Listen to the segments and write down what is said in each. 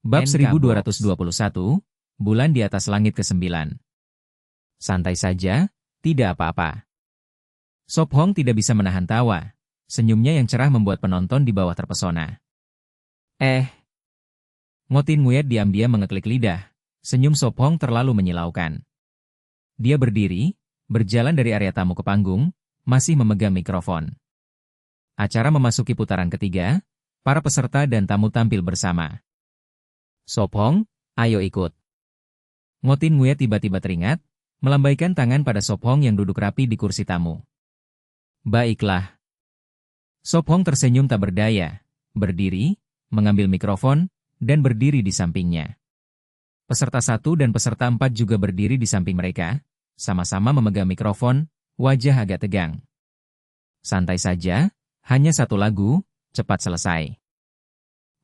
Bab NK 1221, Bulan di atas langit ke-9. Santai saja, tidak apa-apa. Sop Hong tidak bisa menahan tawa. Senyumnya yang cerah membuat penonton di bawah terpesona. Ngotin Nguyet diam-diam mengeklik lidah. Senyum Sop Hong terlalu menyilaukan. Dia berdiri, berjalan dari area tamu ke panggung, masih memegang mikrofon. Acara memasuki putaran ketiga, para peserta dan tamu tampil bersama. Sop Hong, ayo ikut. Ngotin Nguyet tiba-tiba teringat, melambaikan tangan pada Sop Hong yang duduk rapi di kursi tamu. Baiklah. Sop Hong tersenyum tak berdaya, berdiri, mengambil mikrofon, dan berdiri di sampingnya. Peserta 1 dan peserta 4 juga berdiri di samping mereka, sama-sama memegang mikrofon, wajah agak tegang. Santai saja, hanya satu lagu, cepat selesai.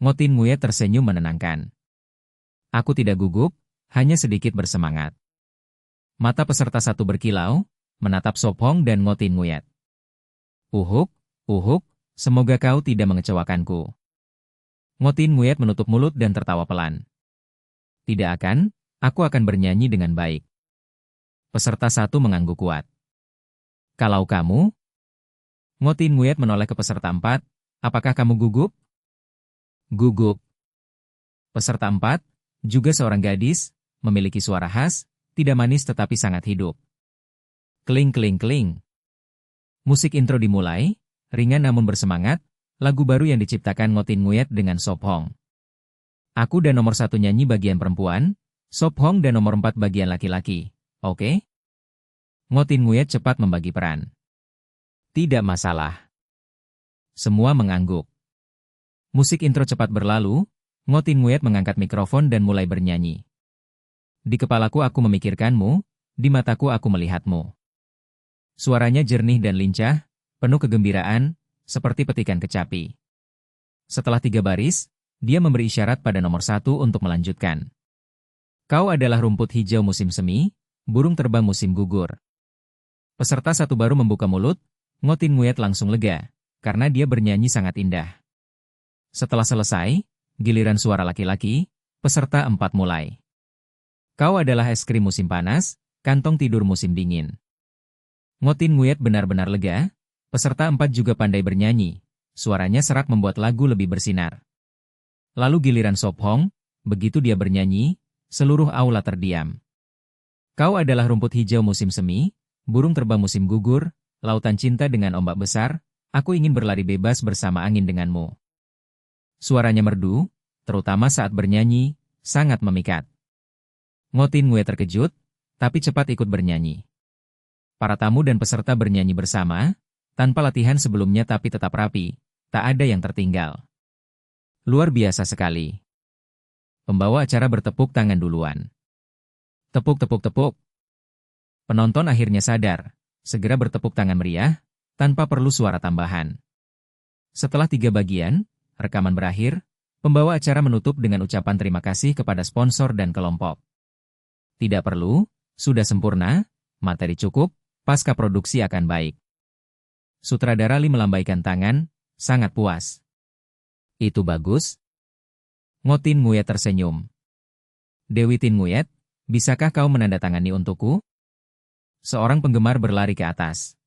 Ngotin Nguyet tersenyum menenangkan. Aku tidak gugup, hanya sedikit bersemangat. Mata peserta 1 berkilau, menatap Sop Hong dan Ngotin Nguyet. Uhuk, semoga kau tidak mengecewakanku. Ngotin Nguyet menutup mulut dan tertawa pelan. Tidak akan, aku akan bernyanyi dengan baik. Peserta 1 mengangguk kuat. Kalau kamu? Ngotin Nguyet menoleh ke peserta 4, apakah kamu gugup? Gugup. Peserta 4, juga seorang gadis, memiliki suara khas, tidak manis tetapi sangat hidup. Kling kling kling. Musik intro dimulai, ringan namun bersemangat, lagu baru yang diciptakan Ngotin Nguyet dengan Sop Hong. Aku dan nomor 1 nyanyi bagian perempuan, Sop Hong dan nomor 4 bagian laki-laki, oke? Ngotin Nguyet cepat membagi peran. Tidak masalah. Semua mengangguk. Musik intro cepat berlalu, Ngotin Nguyet mengangkat mikrofon dan mulai bernyanyi. Di kepalaku aku memikirkanmu, di mataku aku melihatmu. Suaranya jernih dan lincah, penuh kegembiraan, seperti petikan kecapi. Setelah 3 baris, dia memberi isyarat pada nomor 1 untuk melanjutkan. Kau adalah rumput hijau musim semi, burung terbang musim gugur. Peserta 1 baru membuka mulut, Ngotin Nguyet langsung lega, karena dia bernyanyi sangat indah. Setelah selesai, giliran suara laki-laki, peserta 4 mulai. Kau adalah es krim musim panas, kantong tidur musim dingin. Ngotin Nguyet benar-benar lega, peserta 4 juga pandai bernyanyi, suaranya serak membuat lagu lebih bersinar. Lalu giliran Sop Hong, begitu dia bernyanyi, seluruh aula terdiam. Kau adalah rumput hijau musim semi, burung terbang musim gugur, lautan cinta dengan ombak besar, aku ingin berlari bebas bersama angin denganmu. Suaranya merdu, terutama saat bernyanyi, sangat memikat. Ngotin Nguyet terkejut, tapi cepat ikut bernyanyi. Para tamu dan peserta bernyanyi bersama, tanpa latihan sebelumnya tapi tetap rapi, tak ada yang tertinggal. Luar biasa sekali. Pembawa acara bertepuk tangan duluan. Tepuk tepuk tepuk. Penonton akhirnya sadar, segera bertepuk tangan meriah, tanpa perlu suara tambahan. Setelah 3 bagian, rekaman berakhir, pembawa acara menutup dengan ucapan terima kasih kepada sponsor dan kelompok. Tidak perlu, sudah sempurna, materi cukup, pasca produksi akan baik. Sutradara Lee melambaikan tangan, sangat puas. Itu bagus. Ngotin Nguyet tersenyum. Dewi Tin Nguyet, bisakah kau menandatangani untukku? Seorang penggemar berlari ke atas.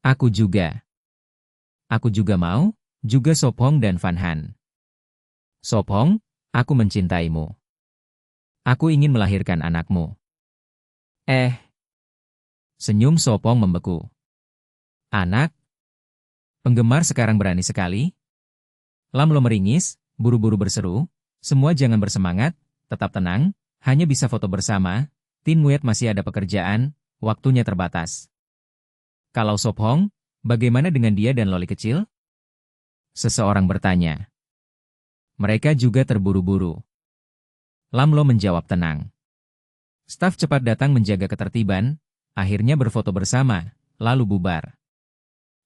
Aku juga. Aku juga mau, juga Sop Hong dan Van Han. Sop Hong, aku mencintaimu. Aku ingin melahirkan anakmu. Senyum Sop Hong membeku. Anak? Penggemar sekarang berani sekali. Lam Lo meringis, buru-buru berseru, semua jangan bersemangat, tetap tenang, hanya bisa foto bersama, Tin Nguyet masih ada pekerjaan, waktunya terbatas. Kalau Sop Hong, bagaimana dengan dia dan Loli kecil? Seseorang bertanya. Mereka juga terburu-buru. Lam Lo menjawab tenang. Staf cepat datang menjaga ketertiban, akhirnya berfoto bersama, lalu bubar.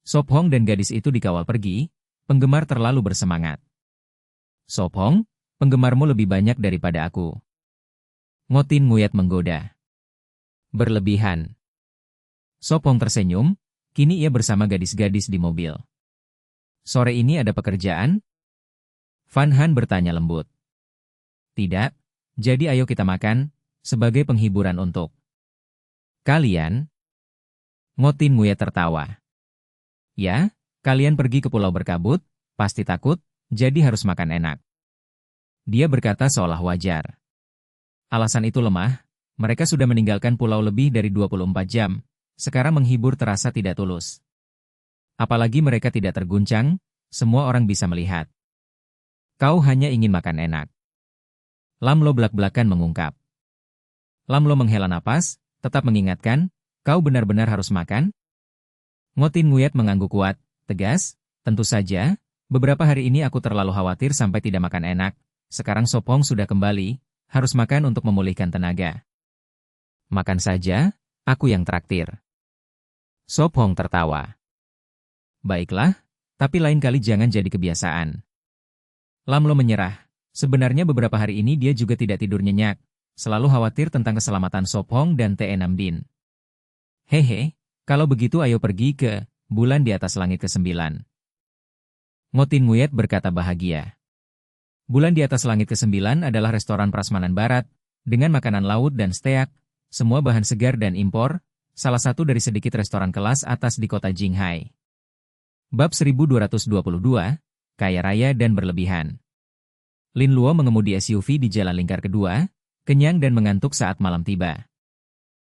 Sop Hong dan gadis itu dikawal pergi, penggemar terlalu bersemangat. Sop Hong, penggemarmu lebih banyak daripada aku. Ngotin Nguyet menggoda. Berlebihan. Sop Hong tersenyum, kini ia bersama gadis-gadis di mobil. Sore ini ada pekerjaan? Van Han bertanya lembut. Tidak, jadi ayo kita makan, sebagai penghiburan untuk kalian. Ngotin Nguyet tertawa. Ya, kalian pergi ke pulau berkabut, pasti takut, jadi harus makan enak. Dia berkata seolah wajar. Alasan itu lemah, mereka sudah meninggalkan pulau lebih dari 24 jam, sekarang menghibur terasa tidak tulus. Apalagi mereka tidak terguncang, semua orang bisa melihat. Kau hanya ingin makan enak. Lamlo belak-belakan mengungkap. Lamlo menghela napas, tetap mengingatkan, kau benar-benar harus makan? Ngotin Nguyet mengangguk kuat, tegas, tentu saja, beberapa hari ini aku terlalu khawatir sampai tidak makan enak, sekarang Sopong sudah kembali, harus makan untuk memulihkan tenaga. Makan saja, aku yang traktir. Sopong tertawa. Baiklah, tapi lain kali jangan jadi kebiasaan. Lamlo menyerah. Sebenarnya beberapa hari ini dia juga tidak tidur nyenyak, selalu khawatir tentang keselamatan Sopong dan T6 Din. Hehe, kalau begitu ayo pergi ke bulan di atas langit ke-9. Ngotin Nguyet berkata bahagia. Bulan di atas langit ke-9 adalah restoran prasmanan barat, dengan makanan laut dan steak, semua bahan segar dan impor, salah satu dari sedikit restoran kelas atas di kota Jinghai. Bab 1222, Kaya Raya dan Berlebihan. Lin Luo mengemudi SUV di jalan lingkar kedua, kenyang dan mengantuk saat malam tiba.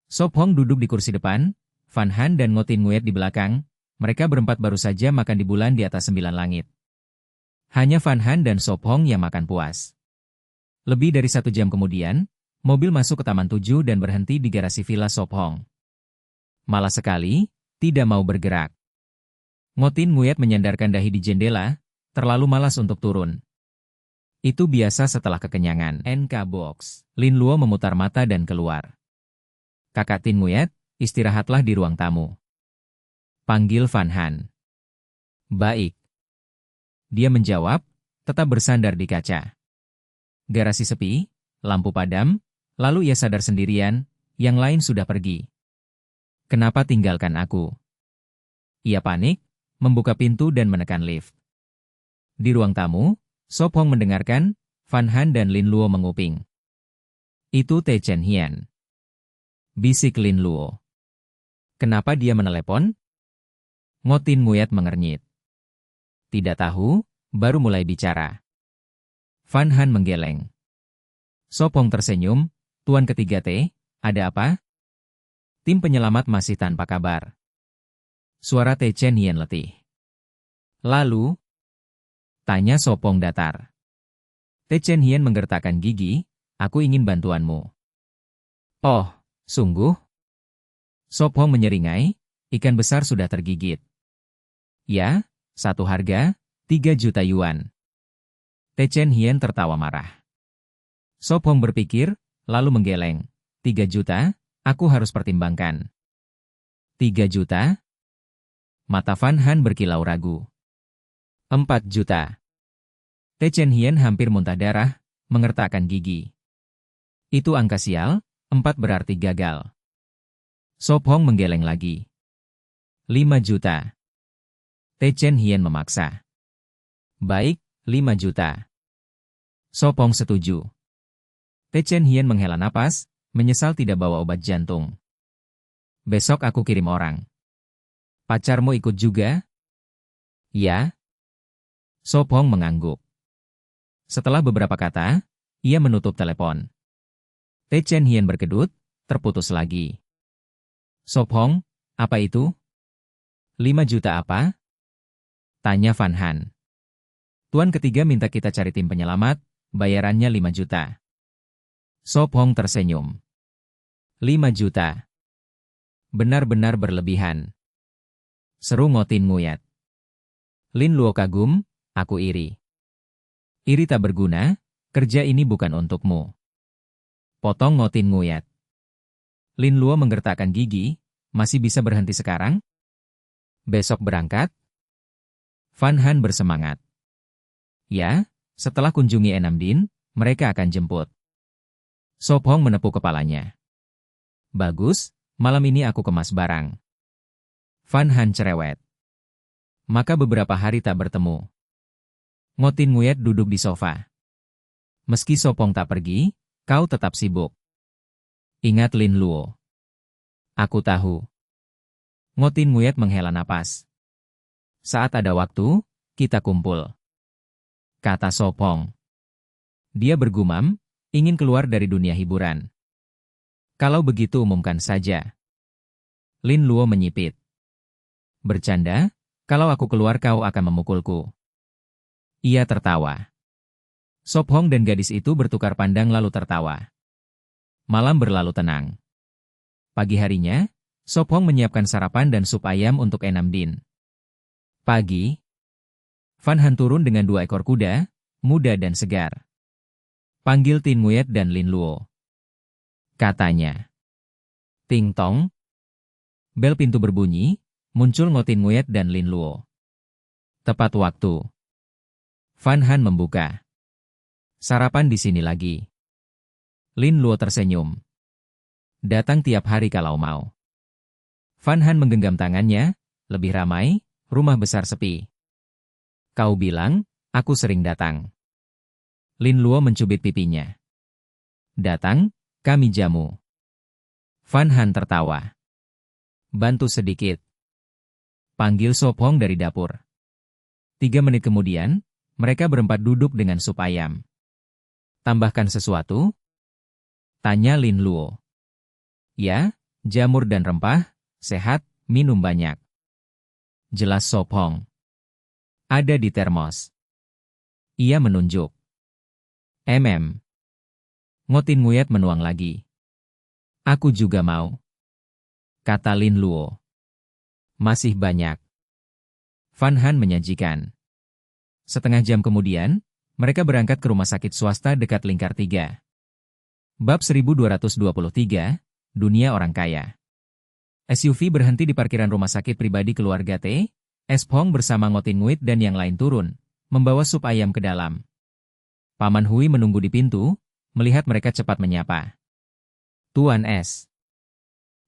Sop Hong duduk di kursi depan, Van Han dan Ngotin Nguyet di belakang, mereka berempat baru saja makan di bulan di atas 9 langit. Hanya Van Han dan Sop Hong yang makan puas. Lebih dari 1 jam kemudian, mobil masuk ke Taman 7 dan berhenti di garasi villa Sop Hong. Malas sekali, tidak mau bergerak. Ngotin Nguyet menyandarkan dahi di jendela, terlalu malas untuk turun. Itu biasa setelah kekenyangan. NK Box. Lin Luo memutar mata dan keluar. Kakak Tin Nguyet, istirahatlah di ruang tamu. Panggil Van Han. Baik. Dia menjawab, tetap bersandar di kaca. Garasi sepi, lampu padam, lalu ia sadar sendirian, yang lain sudah pergi. Kenapa tinggalkan aku? Ia panik, membuka pintu dan menekan lift. Di ruang tamu, Sop Hong mendengarkan, Van Han dan Lin Luo menguping. Itu Te Chen Hian. Bisik Lin Luo. Kenapa dia menelepon? Ngotin Nguyet mengernyit. Tidak tahu, baru mulai bicara. Van Han menggeleng. Sop Hong tersenyum, Tuan ketiga T, ada apa? Tim penyelamat masih tanpa kabar. Suara Te Chen Hian letih. Lalu, tanya Sop Hong datar. Te Chen Hian menggertakkan gigi, aku ingin bantuanmu. Oh, sungguh? Sop Hong menyeringai, ikan besar sudah tergigit. Ya, satu harga, 3 juta yuan. Te Chen Hian tertawa marah. Sop Hong berpikir, lalu menggeleng. 3 juta, aku harus pertimbangkan. 3 juta? Mata Van Han berkilau ragu. 4 juta. Te Chen Hian hampir muntah darah, mengertakkan gigi. Itu angka sial, 4 berarti gagal. Sop Hong menggeleng lagi. 5 juta. Te Chen Hian memaksa. Baik, 5 juta. Sop Hong setuju. Te Chen Hian menghela napas, menyesal tidak bawa obat jantung. Besok aku kirim orang. Pacarmu ikut juga? Ya. Sop Hong mengangguk. Setelah beberapa kata, ia menutup telepon. Te Chen Hian berkedut, terputus lagi. Sop Hong, apa itu? 5 juta apa? Tanya Van Han. Tuan ketiga minta kita cari tim penyelamat, bayarannya 5 juta. Sop Hong tersenyum. 5 juta. Benar-benar berlebihan. Seru Ngotin Nguyet. Lin Luo kagum, aku iri. Iri tak berguna, kerja ini bukan untukmu. Potong Ngotin Nguyet. Lin Luo menggertakkan gigi, masih bisa berhenti sekarang? Besok berangkat? Van Han bersemangat. Ya, setelah kunjungi Enam Din, mereka akan jemput. Sop Hong menepuk kepalanya. Bagus, malam ini aku kemas barang. Van Han cerewet. Maka beberapa hari tak bertemu. Ngotin Nguyet duduk di sofa. Meski Sopong tak pergi, kau tetap sibuk. Ingat Lin Luo. Aku tahu. Ngotin Nguyet menghela napas. Saat ada waktu, kita kumpul. Kata Sopong. Dia bergumam, ingin keluar dari dunia hiburan. Kalau begitu umumkan saja. Lin Luo menyipit. Bercanda, kalau aku keluar kau akan memukulku. Ia tertawa. Sophong dan gadis itu bertukar pandang lalu tertawa. Malam berlalu tenang. Pagi harinya, Sophong menyiapkan sarapan dan sup ayam untuk Enam Din. Pagi, Van Han turun dengan 2 ekor kuda, muda dan segar. Panggil Tin Nguyet dan Lin Luo. Katanya. Ting tong. Bel pintu berbunyi, muncul Ngotin Nguyet dan Lin Luo. Tepat waktu. Van Han membuka. Sarapan di sini lagi. Lin Luo tersenyum. Datang tiap hari kalau mau. Van Han menggenggam tangannya, lebih ramai, rumah besar sepi. Kau bilang, aku sering datang. Lin Luo mencubit pipinya. Datang, kami jamu. Van Han tertawa. Bantu sedikit. Panggil Sophong dari dapur. 3 menit kemudian, mereka berempat duduk dengan sup ayam. Tambahkan sesuatu? Tanya Lin Luo. Ya, jamur dan rempah, sehat, minum banyak. Jelas Sophong. Ada di termos. Ia menunjuk. Ngotin Nguyet menuang lagi. Aku juga mau. Kata Lin Luo. Masih banyak. Van Han menyajikan. Setengah jam kemudian, mereka berangkat ke rumah sakit swasta dekat Lingkar 3. Bab 1223, Dunia Orang Kaya. SUV berhenti di parkiran rumah sakit pribadi keluarga T. Espong bersama Ngotin Nguyet dan yang lain turun, membawa sup ayam ke dalam. Paman Hui menunggu di pintu, melihat mereka cepat menyapa. Tuan S.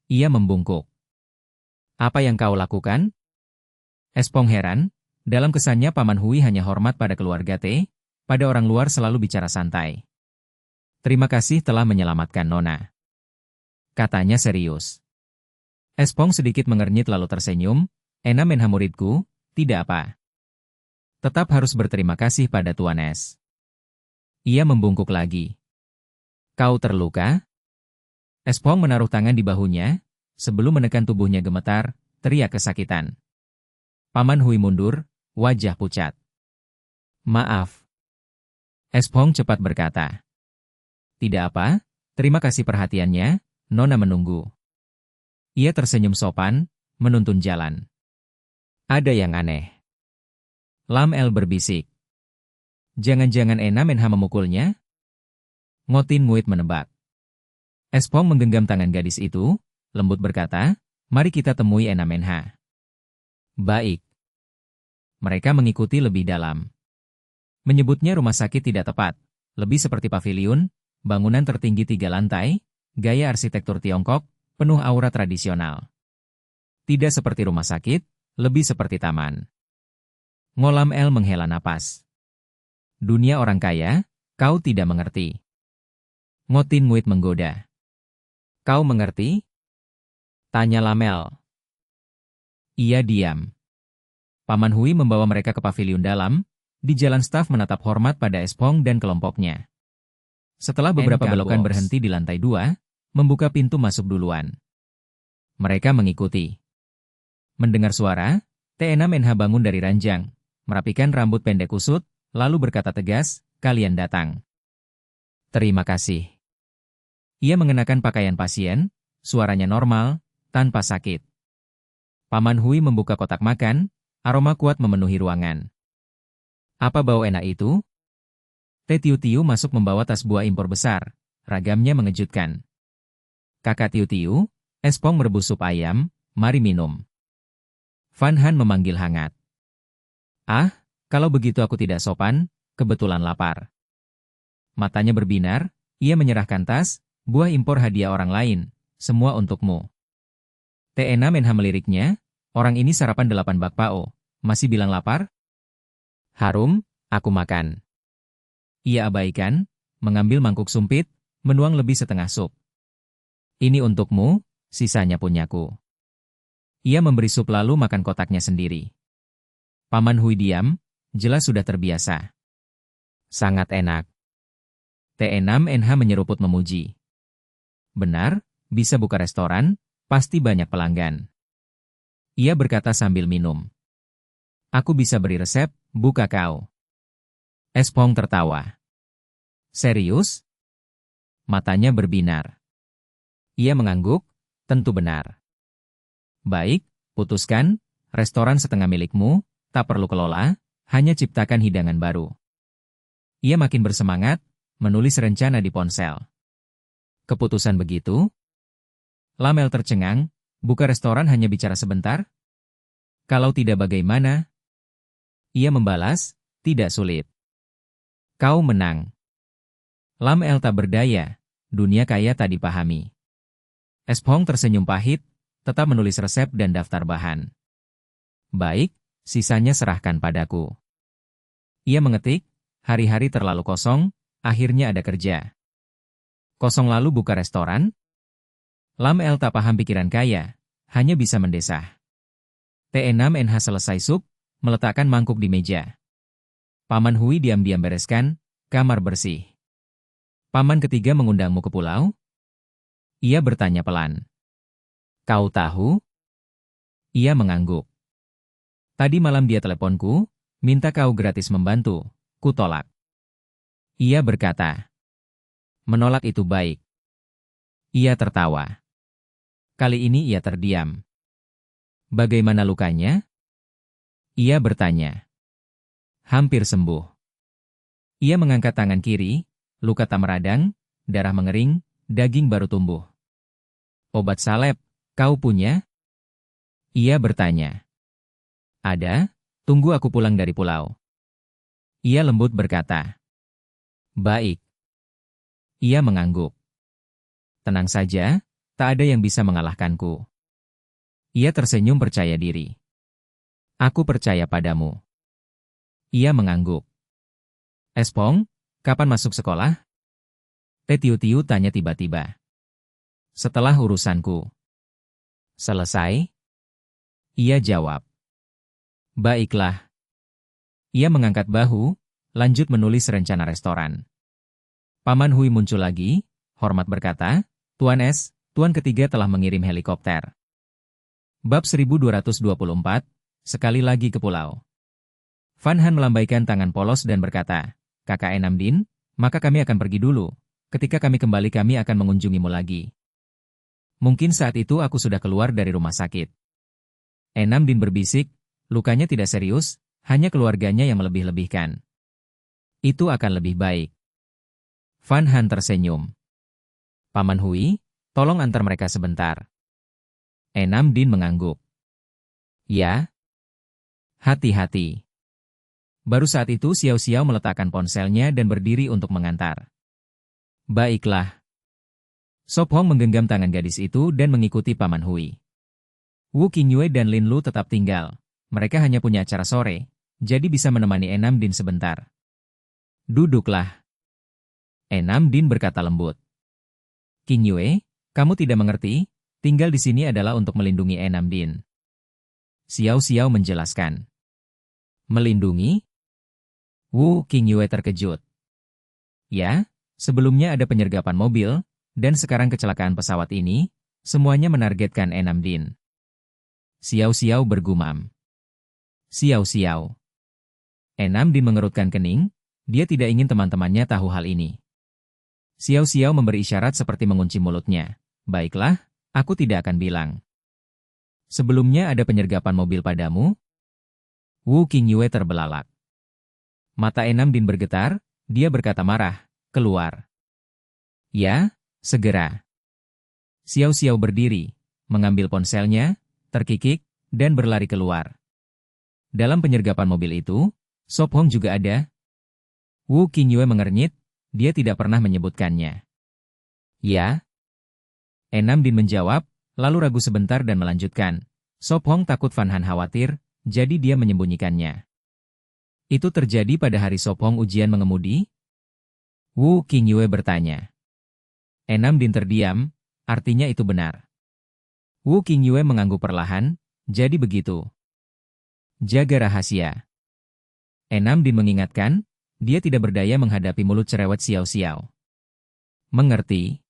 Ia membungkuk. Apa yang kau lakukan? Espong heran, dalam kesannya Paman Hui hanya hormat pada keluarga T, pada orang luar selalu bicara santai. Terima kasih telah menyelamatkan Nona. Katanya serius. Espong sedikit mengernyit lalu tersenyum, Enam Menha muridku, tidak apa. Tetap harus berterima kasih pada Tuan S. Ia membungkuk lagi. Kau terluka? Espong menaruh tangan di bahunya, sebelum menekan tubuhnya gemetar, teriak kesakitan. Paman Hui mundur, wajah pucat. Maaf. Espong cepat berkata. Tidak apa, terima kasih perhatiannya, Nona menunggu. Ia tersenyum sopan, menuntun jalan. Ada yang aneh. Lam El berbisik. Jangan-jangan Enam Menha memukulnya? Ngotin Nguyet menebak. Espong menggenggam tangan gadis itu, lembut berkata, mari kita temui Enam Menha. Baik. Mereka mengikuti lebih dalam. Menyebutnya rumah sakit tidak tepat, lebih seperti paviliun, bangunan tertinggi 3 lantai, gaya arsitektur Tiongkok, penuh aura tradisional. Tidak seperti rumah sakit, lebih seperti taman. Ngolam El menghela napas. Dunia orang kaya, kau tidak mengerti. Ngotin Nguyet menggoda. Kau mengerti? Tanya Lamel. Ia diam. Paman Hui membawa mereka ke paviliun dalam, di jalan staf menatap hormat pada Espong dan kelompoknya. Setelah beberapa belokan berhenti di lantai 2, membuka pintu masuk duluan. Mereka mengikuti. Mendengar suara, T6 NH bangun dari ranjang, merapikan rambut pendek kusut, lalu berkata tegas, kalian datang. Terima kasih. Ia mengenakan pakaian pasien, suaranya normal, tanpa sakit. Paman Hui membuka kotak makan, aroma kuat memenuhi ruangan. Apa bau enak itu? Teh Tiu-Tiu masuk membawa tas buah impor besar, ragamnya mengejutkan. Kakak Tiu-Tiu, Espong merebus sup ayam, mari minum. Van Han memanggil hangat. Ah, kalau begitu aku tidak sopan, kebetulan lapar. Matanya berbinar, ia menyerahkan tas, buah impor hadiah orang lain, semua untukmu. T6 NH meliriknya, orang ini sarapan 8 bakpao, masih bilang lapar? Harum, aku makan. Ia abaikan, mengambil mangkuk sumpit, menuang lebih setengah sup. Ini untukmu, sisanya punyaku. Ia memberi sup lalu makan kotaknya sendiri. Paman Hui diam, jelas sudah terbiasa. Sangat enak. T6NH menyeruput memuji. Benar, bisa buka restoran, pasti banyak pelanggan. Ia berkata sambil minum. Aku bisa beri resep, buka kau. Espong tertawa. Serius? Matanya berbinar. Ia mengangguk, tentu benar. Baik, putuskan, restoran setengah milikmu, tak perlu kelola, hanya ciptakan hidangan baru. Ia makin bersemangat, menulis rencana di ponsel. Keputusan begitu? Lamel tercengang, buka restoran hanya bicara sebentar? Kalau tidak bagaimana? Ia membalas, tidak sulit. Kau menang. Lamel tak berdaya, dunia kaya tak dipahami. Espong tersenyum pahit, tetap menulis resep dan daftar bahan. Baik, sisanya serahkan padaku. Ia mengetik, hari-hari terlalu kosong, akhirnya ada kerja. Kosong lalu buka restoran? Lamel tak paham pikiran kaya, hanya bisa mendesah. T6NH selesai sup, meletakkan mangkuk di meja. Paman Hui diam-diam bereskan, kamar bersih. Paman ketiga mengundangmu ke pulau? Ia bertanya pelan. Kau tahu? Ia mengangguk. Tadi malam dia teleponku, minta kau gratis membantu, ku tolak. Ia berkata. Menolak itu baik. Ia tertawa. Kali ini ia terdiam. Bagaimana lukanya? Ia bertanya. Hampir sembuh. Ia mengangkat tangan kiri, luka tak meradang, darah mengering, daging baru tumbuh. Obat salep, kau punya? Ia bertanya. Ada, tunggu aku pulang dari pulau. Ia lembut berkata. Baik. Ia mengangguk. Tenang saja, tak ada yang bisa mengalahkanku. Ia tersenyum percaya diri. Aku percaya padamu. Ia mengangguk. Espong, kapan masuk sekolah? Tiu tanya tiba-tiba. Setelah urusanku. Selesai? Ia jawab. Baiklah. Ia mengangkat bahu, lanjut menulis rencana restoran. Paman Hui muncul lagi, hormat berkata, Tuan S, Tuan ketiga telah mengirim helikopter. Bab 1224, sekali lagi ke pulau. Van Han melambaikan tangan polos dan berkata, Kakak Enam Din, maka kami akan pergi dulu. Ketika kami kembali kami akan mengunjungimu lagi. Mungkin saat itu aku sudah keluar dari rumah sakit. Enam Din berbisik, lukanya tidak serius, hanya keluarganya yang melebih-lebihkan. Itu akan lebih baik. Van Han tersenyum. Paman Hui, tolong antar mereka sebentar. Enam Din mengangguk. Ya. Hati-hati. Baru saat itu Xiao Xiao meletakkan ponselnya dan berdiri untuk mengantar. Baiklah. Sop Hong menggenggam tangan gadis itu dan mengikuti Paman Hui. Wu Qingyue dan Lin Lu tetap tinggal. Mereka hanya punya acara sore, jadi bisa menemani Enam Din sebentar. Duduklah. Enam Din berkata lembut. Qingyue, kamu tidak mengerti, tinggal di sini adalah untuk melindungi Enam Din. Xiao Xiao menjelaskan. Melindungi? Wu Qingyue terkejut. Ya, sebelumnya ada penyergapan mobil, dan sekarang kecelakaan pesawat ini, semuanya menargetkan Enam Din. Xiao Xiao bergumam. Xiao Xiao. Enam Din mengerutkan kening, dia tidak ingin teman-temannya tahu hal ini. Xiao Xiao memberi isyarat seperti mengunci mulutnya. Baiklah, aku tidak akan bilang. Sebelumnya ada penyergapan mobil padamu? Wu Qingyue terbelalak. Mata Enam Din bergetar, dia berkata marah, keluar. Ya, segera. Xiao Xiao berdiri, mengambil ponselnya, terkikik, dan berlari keluar. Dalam penyergapan mobil itu, Sop Hong juga ada. Wu Qingyue mengernyit, dia tidak pernah menyebutkannya. Ya. Enam Din menjawab, lalu ragu sebentar dan melanjutkan. Sop Hong takut Van Han khawatir, jadi dia menyembunyikannya. Itu terjadi pada hari Sop Hong ujian mengemudi? Wu Qingyue bertanya. Enam Din terdiam, artinya itu benar. Wu Qingyue mengangguk perlahan, jadi begitu. Jaga rahasia. Enam Din mengingatkan, dia tidak berdaya menghadapi mulut cerewet Xiao Xiao. Mengerti?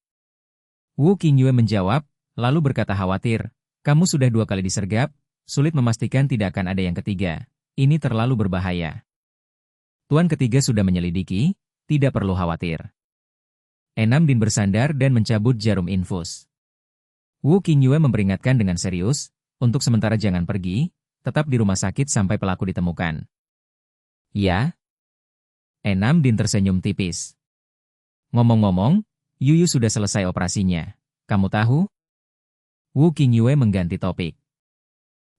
Wu Qingyue menjawab, lalu berkata khawatir, kamu sudah 2 kali disergap, sulit memastikan tidak akan ada yang ketiga. Ini terlalu berbahaya. Tuan ketiga sudah menyelidiki, tidak perlu khawatir. Enam Din bersandar dan mencabut jarum infus. Wu Qingyue memperingatkan dengan serius, untuk sementara jangan pergi, tetap di rumah sakit sampai pelaku ditemukan. Ya? Enam Din tersenyum tipis. Ngomong-ngomong, Yuyu sudah selesai operasinya. Kamu tahu? Wu Qingyue mengganti topik.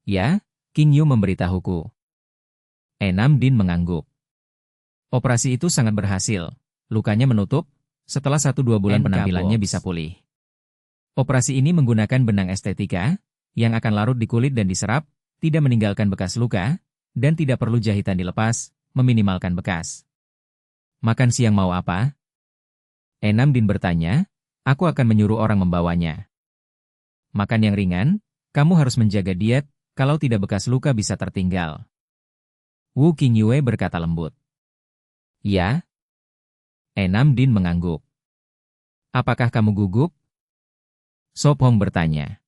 Ya, Qingyu memberitahuku. Enam Din mengangguk. Operasi itu sangat berhasil. Lukanya menutup, setelah 1-2 bulan penampilannya bisa pulih. Operasi ini menggunakan benang estetika, yang akan larut di kulit dan diserap, tidak meninggalkan bekas luka, dan tidak perlu jahitan dilepas, meminimalkan bekas. Makan siang mau apa? Enam Din bertanya, aku akan menyuruh orang membawanya. Makan yang ringan, kamu harus menjaga diet, kalau tidak bekas luka bisa tertinggal. Wu Qingyue berkata lembut. Ya? Enam Din mengangguk. Apakah kamu gugup? Sop Hong bertanya.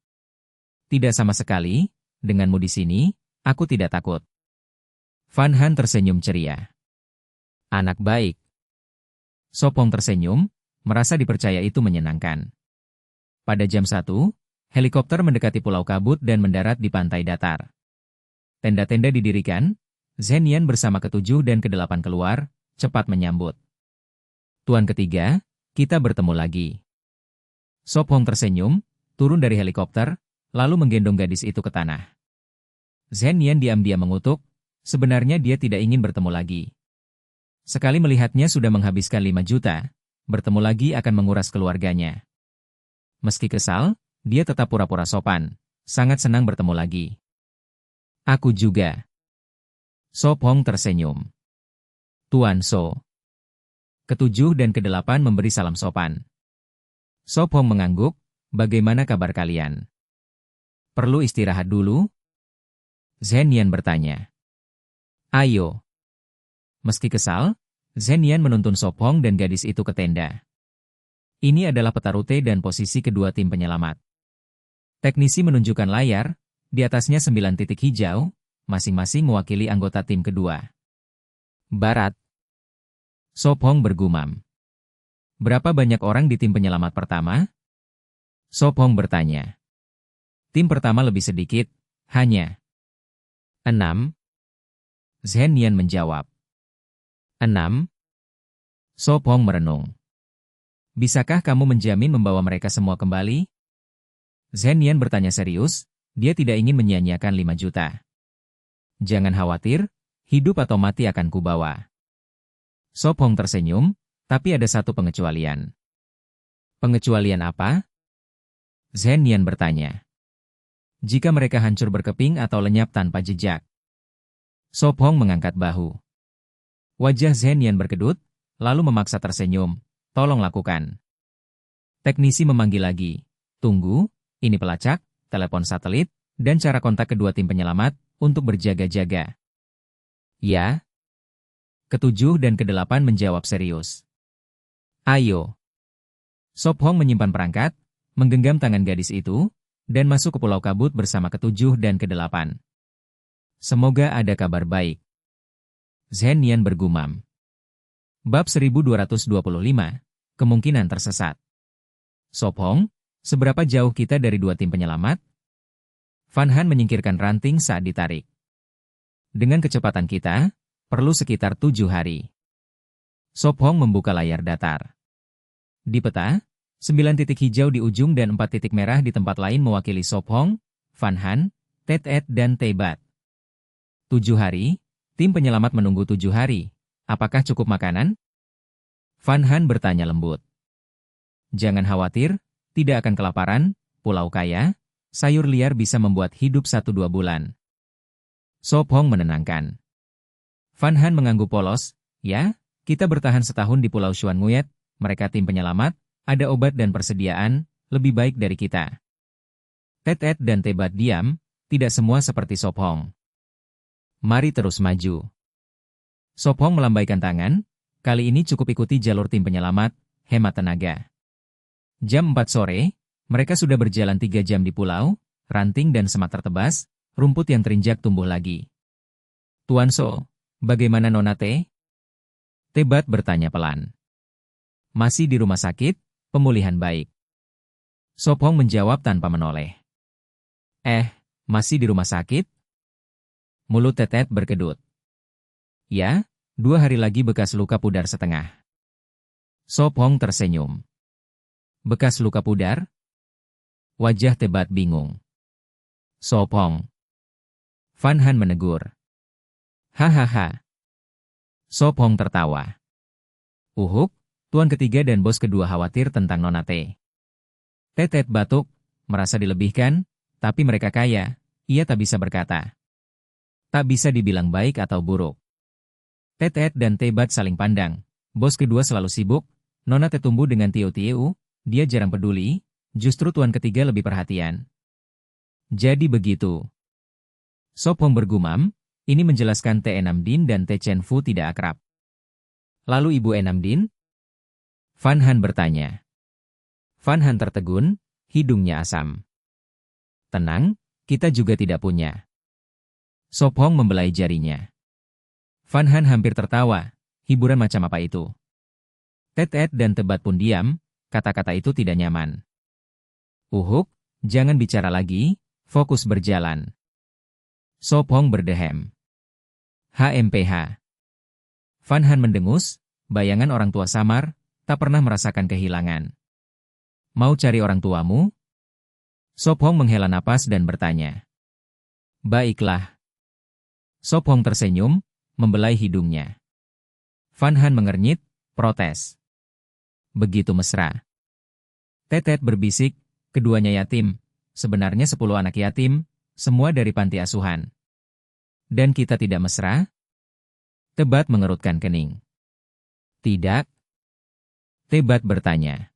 Tidak sama sekali, denganmu di sini, aku tidak takut. Fan Han tersenyum ceria. Anak baik. Sop Hong tersenyum, merasa dipercaya itu menyenangkan. Pada jam 1, helikopter mendekati Pulau Kabut dan mendarat di pantai datar. Tenda-tenda didirikan, Zhen Yan bersama ke-7 dan ke-8 keluar, cepat menyambut. Tuan ketiga, kita bertemu lagi. Sop Hong tersenyum, turun dari helikopter, lalu menggendong gadis itu ke tanah. Zhen Yan diam-diam mengutuk, sebenarnya dia tidak ingin bertemu lagi. Sekali melihatnya sudah menghabiskan 5 juta, bertemu lagi akan menguras keluarganya. Meski kesal, dia tetap pura-pura sopan, sangat senang bertemu lagi. Aku juga. Sop Hong tersenyum. Tuan So. Ke-7 dan ke-8 memberi salam sopan. Sop Hong mengangguk, bagaimana kabar kalian? Perlu istirahat dulu? Zhen Yan bertanya. Ayo. Meski kesal, Zhen Yan menuntun Sop Hong dan gadis itu ke tenda. Ini adalah peta rute dan posisi kedua tim penyelamat. Teknisi menunjukkan layar, di atasnya 9 titik hijau, masing-masing mewakili anggota tim kedua. Barat. Sop Hong bergumam. Berapa banyak orang di tim penyelamat pertama? Sop Hong bertanya. Tim pertama lebih sedikit, hanya 6. Zhen Yan menjawab. 6. Sop Hong merenung. Bisakah kamu menjamin membawa mereka semua kembali? Zhen Yan bertanya serius, dia tidak ingin menyia-nyiakan 5 juta. Jangan khawatir, hidup atau mati akan kubawa. Sop Hong tersenyum, tapi ada satu pengecualian. Pengecualian apa? Zhen Yan bertanya. Jika mereka hancur berkeping atau lenyap tanpa jejak. Sop Hong mengangkat bahu. Wajah Zhen Yan berkedut, lalu memaksa tersenyum. Tolong lakukan. Teknisi memanggil lagi. Tunggu, ini pelacak, telepon satelit, dan cara kontak kedua tim penyelamat untuk berjaga-jaga. Ya. Ke-7 dan ke-8 menjawab serius. Ayo. Sop Hong menyimpan perangkat, menggenggam tangan gadis itu, dan masuk ke Pulau Kabut bersama ke-7 dan ke-8. Semoga ada kabar baik. Zhen Yan bergumam. Bab 1225, kemungkinan tersesat. Sop Hong, seberapa jauh kita dari 2 tim penyelamat? Fan Han menyingkirkan ranting saat ditarik. Dengan kecepatan kita, perlu sekitar 7 hari. Sop Hong membuka layar datar. Di peta, 9 titik hijau di ujung dan 4 titik merah di tempat lain mewakili Sop Hong, Fan Han, Tet Et dan Teibat. 7 hari, tim penyelamat menunggu 7 hari. Apakah cukup makanan? Fan Han bertanya lembut. Jangan khawatir, tidak akan kelaparan, pulau kaya, sayur liar bisa membuat hidup 1-2 bulan. Sop Hong menenangkan. Fan Han mengangguk polos, ya, Kita bertahan setahun di Pulau Xuan Nguyet, mereka tim penyelamat, ada obat dan persediaan, lebih baik dari kita. Tet dan Tebat diam, tidak semua seperti Sop Hong. Mari terus maju. Sop Hong melambaikan tangan, kali ini cukup ikuti jalur tim penyelamat, hemat tenaga. Jam 4 sore, mereka sudah berjalan 3 jam di pulau, ranting dan semak tertebas, rumput yang terinjak tumbuh lagi. Tuan So, bagaimana Nona Te? Tebat bertanya pelan. Masih di rumah sakit, pemulihan baik. Sop Hong menjawab tanpa menoleh. Masih di rumah sakit? Mulut Tetet berkedut. Ya, 2 hari lagi bekas luka pudar setengah. Sop Hong tersenyum. Bekas luka pudar? Wajah Tebat bingung. Sop Hong. Van Han menegur. Hahaha. Sop Hong tertawa. Uhuk, tuan ketiga dan bos kedua khawatir tentang Nona Te. Tetet batuk, merasa dilebihkan, tapi mereka kaya, ia tak bisa berkata. Tak bisa dibilang baik atau buruk. Tetet dan Tebat saling pandang, bos kedua selalu sibuk, Nona Te tumbuh dengan Tiu, dia jarang peduli, justru tuan ketiga lebih perhatian. Jadi begitu. Sop Hong bergumam, ini menjelaskan Te Enamdin dan Te Chen Fu tidak akrab. Lalu Ibu Enamdin? Van Han bertanya. Van Han tertegun, hidungnya asam. Tenang, kita juga tidak punya. Sop Hong membelai jarinya. Van Han hampir tertawa, hiburan macam apa itu? Tetet dan Tebat pun diam, kata-kata itu tidak nyaman. Uhuk, jangan bicara lagi, fokus berjalan. Sop Hong berdehem. HMPH. Van Han mendengus, bayangan orang tua samar, tak pernah merasakan kehilangan. Mau cari orang tuamu? Sop Hong menghela napas dan bertanya. Baiklah. Sop Hong tersenyum, membelai hidungnya. Van Han mengernyit, protes. Begitu mesra. Tetet berbisik, keduanya yatim, sebenarnya 10 anak yatim, semua dari panti asuhan. Dan kita tidak mesra? Tebat mengerutkan kening. Tidak. Tebat bertanya.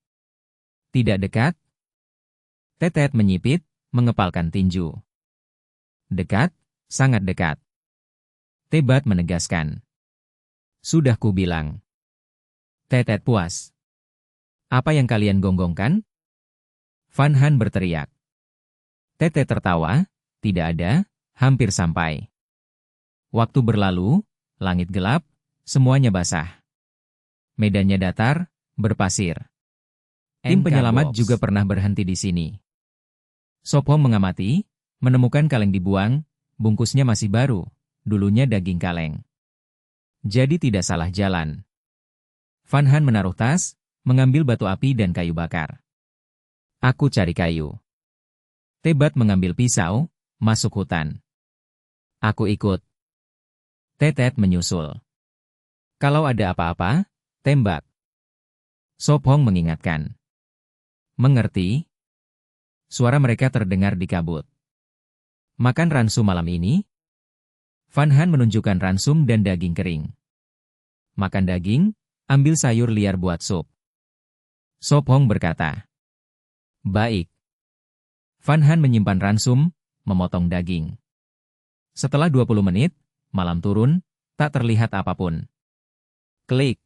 Tidak dekat? Tetet menyipit, mengepalkan tinju. Dekat, sangat dekat. Tebat menegaskan. Sudah ku bilang. Tetet puas. Apa yang kalian gonggongkan? Van Han berteriak. Tetet tertawa, tidak ada, hampir sampai. Waktu berlalu, langit gelap, semuanya basah. Medannya datar, berpasir. Tim penyelamat juga pernah berhenti di sini. Sop Hong mengamati, menemukan kaleng dibuang, bungkusnya masih baru, dulunya daging kaleng. Jadi tidak salah jalan. Van Han menaruh tas, mengambil batu api dan kayu bakar. Aku cari kayu. Tebat mengambil pisau, masuk hutan. Aku ikut. Tetet menyusul. Kalau ada apa-apa, tembak. Sop Hong mengingatkan. Mengerti? Suara mereka terdengar di kabut. Makan ransum malam ini? Van Han menunjukkan ransum dan daging kering. Makan daging, ambil sayur liar buat sup. Sop Hong berkata. Baik. Van Han menyimpan ransum, memotong daging. Setelah 20 menit, malam turun, tak terlihat apapun. Klik.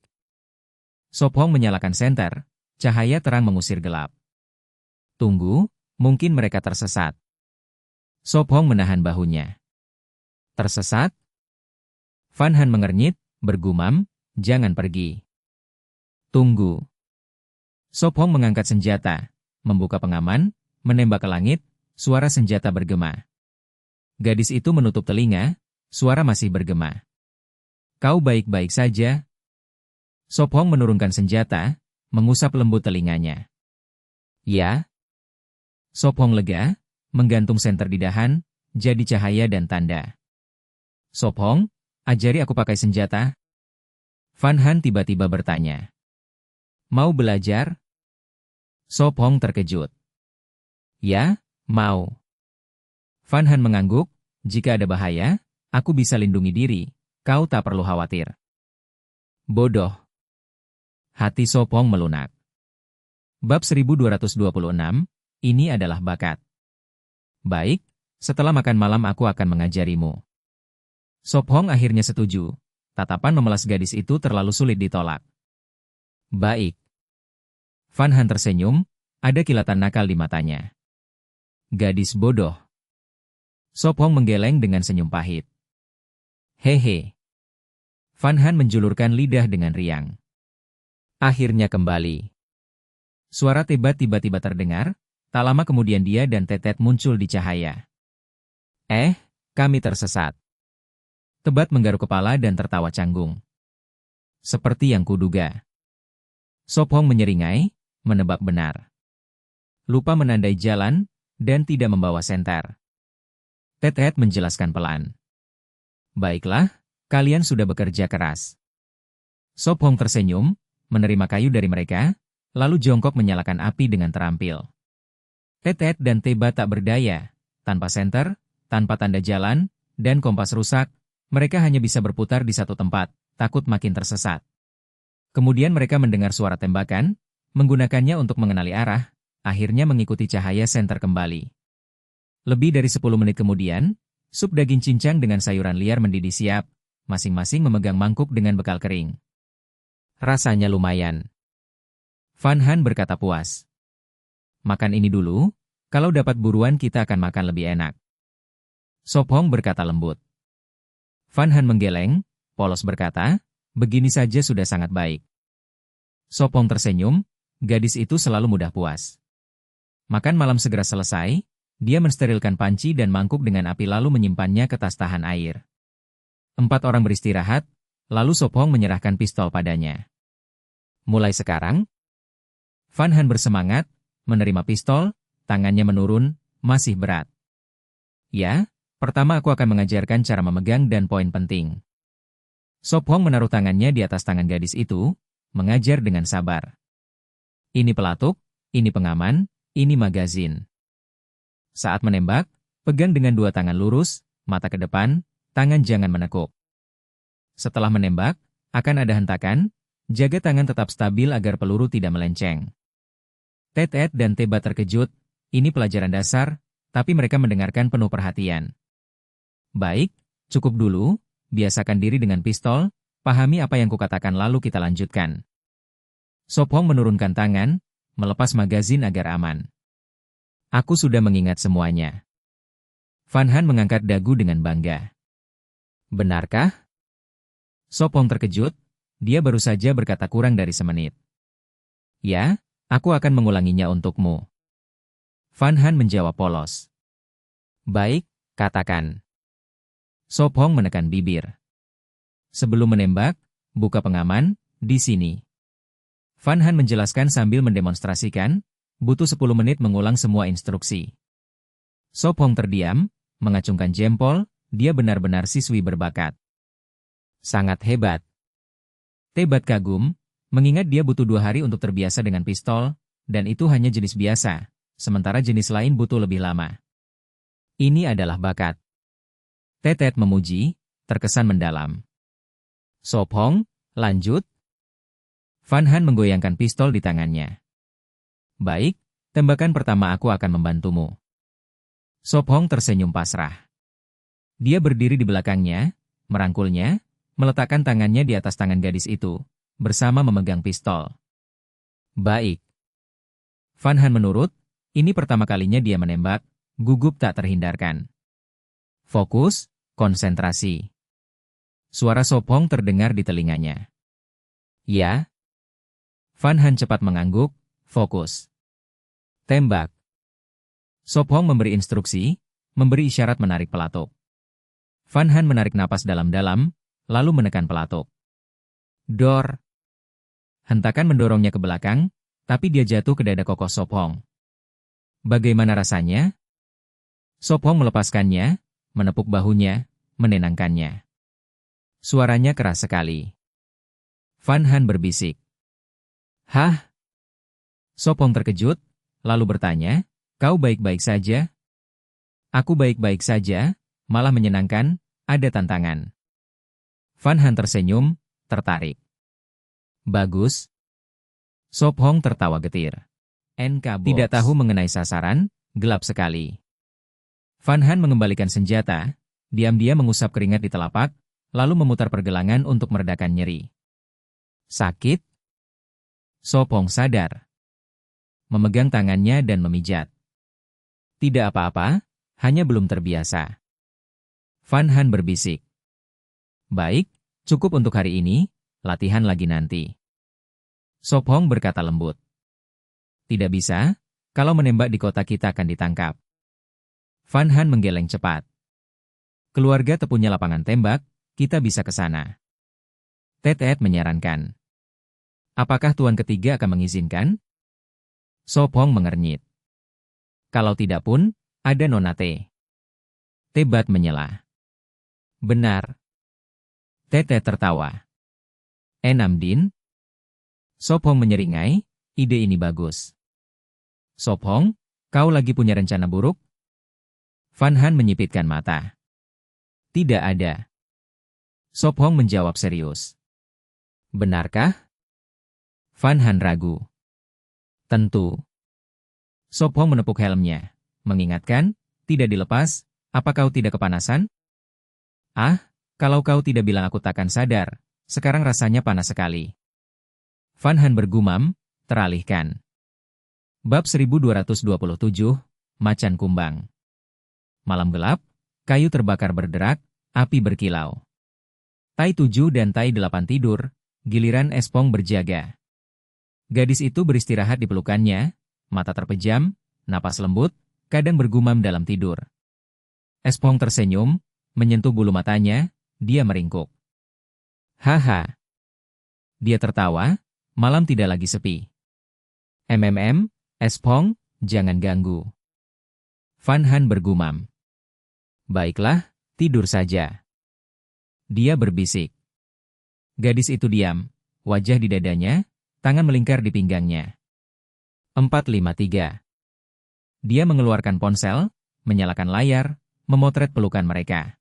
Sop Hong menyalakan senter, cahaya terang mengusir gelap. Tunggu, mungkin mereka tersesat. Sop Hong menahan bahunya. Tersesat? Van Han mengernyit, bergumam, jangan pergi. Tunggu. Sop Hong mengangkat senjata, membuka pengaman, menembak ke langit, suara senjata bergema. Gadis itu menutup telinga, suara masih bergema. Kau baik-baik saja? Sop Hong menurunkan senjata, mengusap lembut telinganya. Ya. Sop Hong lega, menggantung senter di dahan, jadi cahaya dan tanda. Sop Hong, ajari aku pakai senjata. Van Han tiba-tiba bertanya. Mau belajar? Sop Hong terkejut. Ya, mau. Van Han mengangguk, jika ada bahaya, aku bisa lindungi diri, kau tak perlu khawatir. Bodoh. Hati Sopong melunak. Bab 1226, ini adalah bakat. Baik, setelah makan malam aku akan mengajarimu. Sopong akhirnya setuju. Tatapan memelas gadis itu terlalu sulit ditolak. Baik. Van Han tersenyum, ada kilatan nakal di matanya. Gadis bodoh. Sopong menggeleng dengan senyum pahit. Hehe. Van Han menjulurkan lidah dengan riang. Akhirnya kembali. Suara Tebat tiba-tiba terdengar, tak lama kemudian dia dan Tetet muncul di cahaya. Kami tersesat. Tebat menggaruk kepala dan tertawa canggung. Seperti yang kuduga. Sopong menyeringai, menebak benar. Lupa menandai jalan, dan tidak membawa senter. Tetet menjelaskan pelan. Baiklah, kalian sudah bekerja keras. Sopong tersenyum, menerima kayu dari mereka, lalu jongkok menyalakan api dengan terampil. Tetet dan Teba tak berdaya, tanpa senter, tanpa tanda jalan, dan kompas rusak, mereka hanya bisa berputar di satu tempat, takut makin tersesat. Kemudian mereka mendengar suara tembakan, menggunakannya untuk mengenali arah, akhirnya mengikuti cahaya senter kembali. Lebih dari 10 menit kemudian, sup daging cincang dengan sayuran liar mendidih siap, masing-masing memegang mangkuk dengan bekal kering. Rasanya lumayan. Van Han berkata puas. Makan ini dulu, kalau dapat buruan kita akan makan lebih enak. Sopong berkata lembut. Van Han menggeleng, polos berkata, begini saja sudah sangat baik. Sopong tersenyum, gadis itu selalu mudah puas. Makan malam segera selesai, dia mensterilkan panci dan mangkuk dengan api lalu menyimpannya ke tas tahan air. 4 orang beristirahat, lalu Sopong menyerahkan pistol padanya. Mulai sekarang, Van Han bersemangat, menerima pistol, tangannya menurun, masih berat. Ya, pertama aku akan mengajarkan cara memegang dan poin penting. Sopong menaruh tangannya di atas tangan gadis itu, mengajar dengan sabar. Ini pelatuk, ini pengaman, ini magazin. Saat menembak, pegang dengan 2 tangan lurus, mata ke depan, tangan jangan menekuk. Setelah menembak, akan ada hentakan, jaga tangan tetap stabil agar peluru tidak melenceng. Tetet dan Teba terkejut, ini pelajaran dasar, tapi mereka mendengarkan penuh perhatian. Baik, cukup dulu, biasakan diri dengan pistol, pahami apa yang kukatakan lalu kita lanjutkan. Sopong menurunkan tangan, melepas magazin agar aman. Aku sudah mengingat semuanya. Van Han mengangkat dagu dengan bangga. Benarkah? Sopong terkejut, dia baru saja berkata kurang dari semenit. Ya, aku akan mengulanginya untukmu. Van Han menjawab polos. Baik, katakan. Sopong menekan bibir. Sebelum menembak, buka pengaman, di sini. Van Han menjelaskan sambil mendemonstrasikan, butuh 10 menit mengulang semua instruksi. Sopong terdiam, mengacungkan jempol, dia benar-benar siswi berbakat. Sangat hebat. Tebat kagum, mengingat dia butuh 2 hari untuk terbiasa dengan pistol, dan itu hanya jenis biasa, sementara jenis lain butuh lebih lama. Ini adalah bakat. Tetet memuji, terkesan mendalam. Sopong, lanjut. Van Han menggoyangkan pistol di tangannya. Baik, tembakan pertama aku akan membantumu. Sopong tersenyum pasrah. Dia berdiri di belakangnya, merangkulnya, meletakkan tangannya di atas tangan gadis itu, bersama memegang pistol. Baik. Van Han menurut, ini pertama kalinya dia menembak, gugup tak terhindarkan. Fokus, konsentrasi. Suara Sopong terdengar di telinganya. Ya. Van Han cepat mengangguk, fokus. Tembak. Sopong memberi instruksi, memberi isyarat menarik pelatuk. Van Han menarik napas dalam-dalam, lalu menekan pelatuk. Dor. Hentakan mendorongnya ke belakang, tapi dia jatuh ke dada kokoh Sopong. Bagaimana rasanya? Sopong melepaskannya, menepuk bahunya, menenangkannya. Suaranya keras sekali. Van Han berbisik. Hah? Sopong terkejut, lalu bertanya, kau baik-baik saja? Aku baik-baik saja, malah menyenangkan, ada tantangan. Van Han tersenyum, tertarik. Bagus. Sop Hong tertawa getir. NK Box. Tidak tahu mengenai sasaran, gelap sekali. Van Han mengembalikan senjata, diam-diam mengusap keringat di telapak, lalu memutar pergelangan untuk meredakan nyeri. Sakit? Sop Hong sadar. Memegang tangannya dan memijat. Tidak apa-apa, hanya belum terbiasa. Van Han berbisik. Baik, cukup untuk hari ini, latihan lagi nanti. Sop Hong berkata lembut. Tidak bisa, kalau menembak di kota kita akan ditangkap. Van Han menggeleng cepat. Keluarga punya lapangan tembak, kita bisa ke sana. Ted menyarankan. Apakah tuan ketiga akan mengizinkan? Sop Hong mengernyit. Kalau tidak pun, ada Nona T. Tebat menyela. Benar. Ted tertawa. Enamdin? Sop Hong menyeringai, ide ini bagus. Sop Hong, kau lagi punya rencana buruk? Van Han menyipitkan mata. Tidak ada. Sop Hong menjawab serius. Benarkah? Van Han ragu. Tentu. Sop Hong menepuk helmnya, mengingatkan, tidak dilepas, apa kau tidak kepanasan? Ah, kalau kau tidak bilang aku takkan sadar, sekarang rasanya panas sekali. Van Han bergumam, teralihkan. Bab 1227, Macan Kumbang. Malam gelap, kayu terbakar berderak, api berkilau. Tai 7 dan Tai 8 tidur, giliran Espong berjaga. Gadis itu beristirahat di pelukannya, mata terpejam, napas lembut, kadang bergumam dalam tidur. Espong tersenyum, menyentuh bulu matanya, dia meringkuk. Haha. Dia tertawa, malam tidak lagi sepi. Espong, jangan ganggu. Van Han bergumam. Baiklah, tidur saja. Dia berbisik. Gadis itu diam, wajah di dadanya, tangan melingkar di pinggangnya. 453. Dia mengeluarkan ponsel, menyalakan layar, memotret pelukan mereka.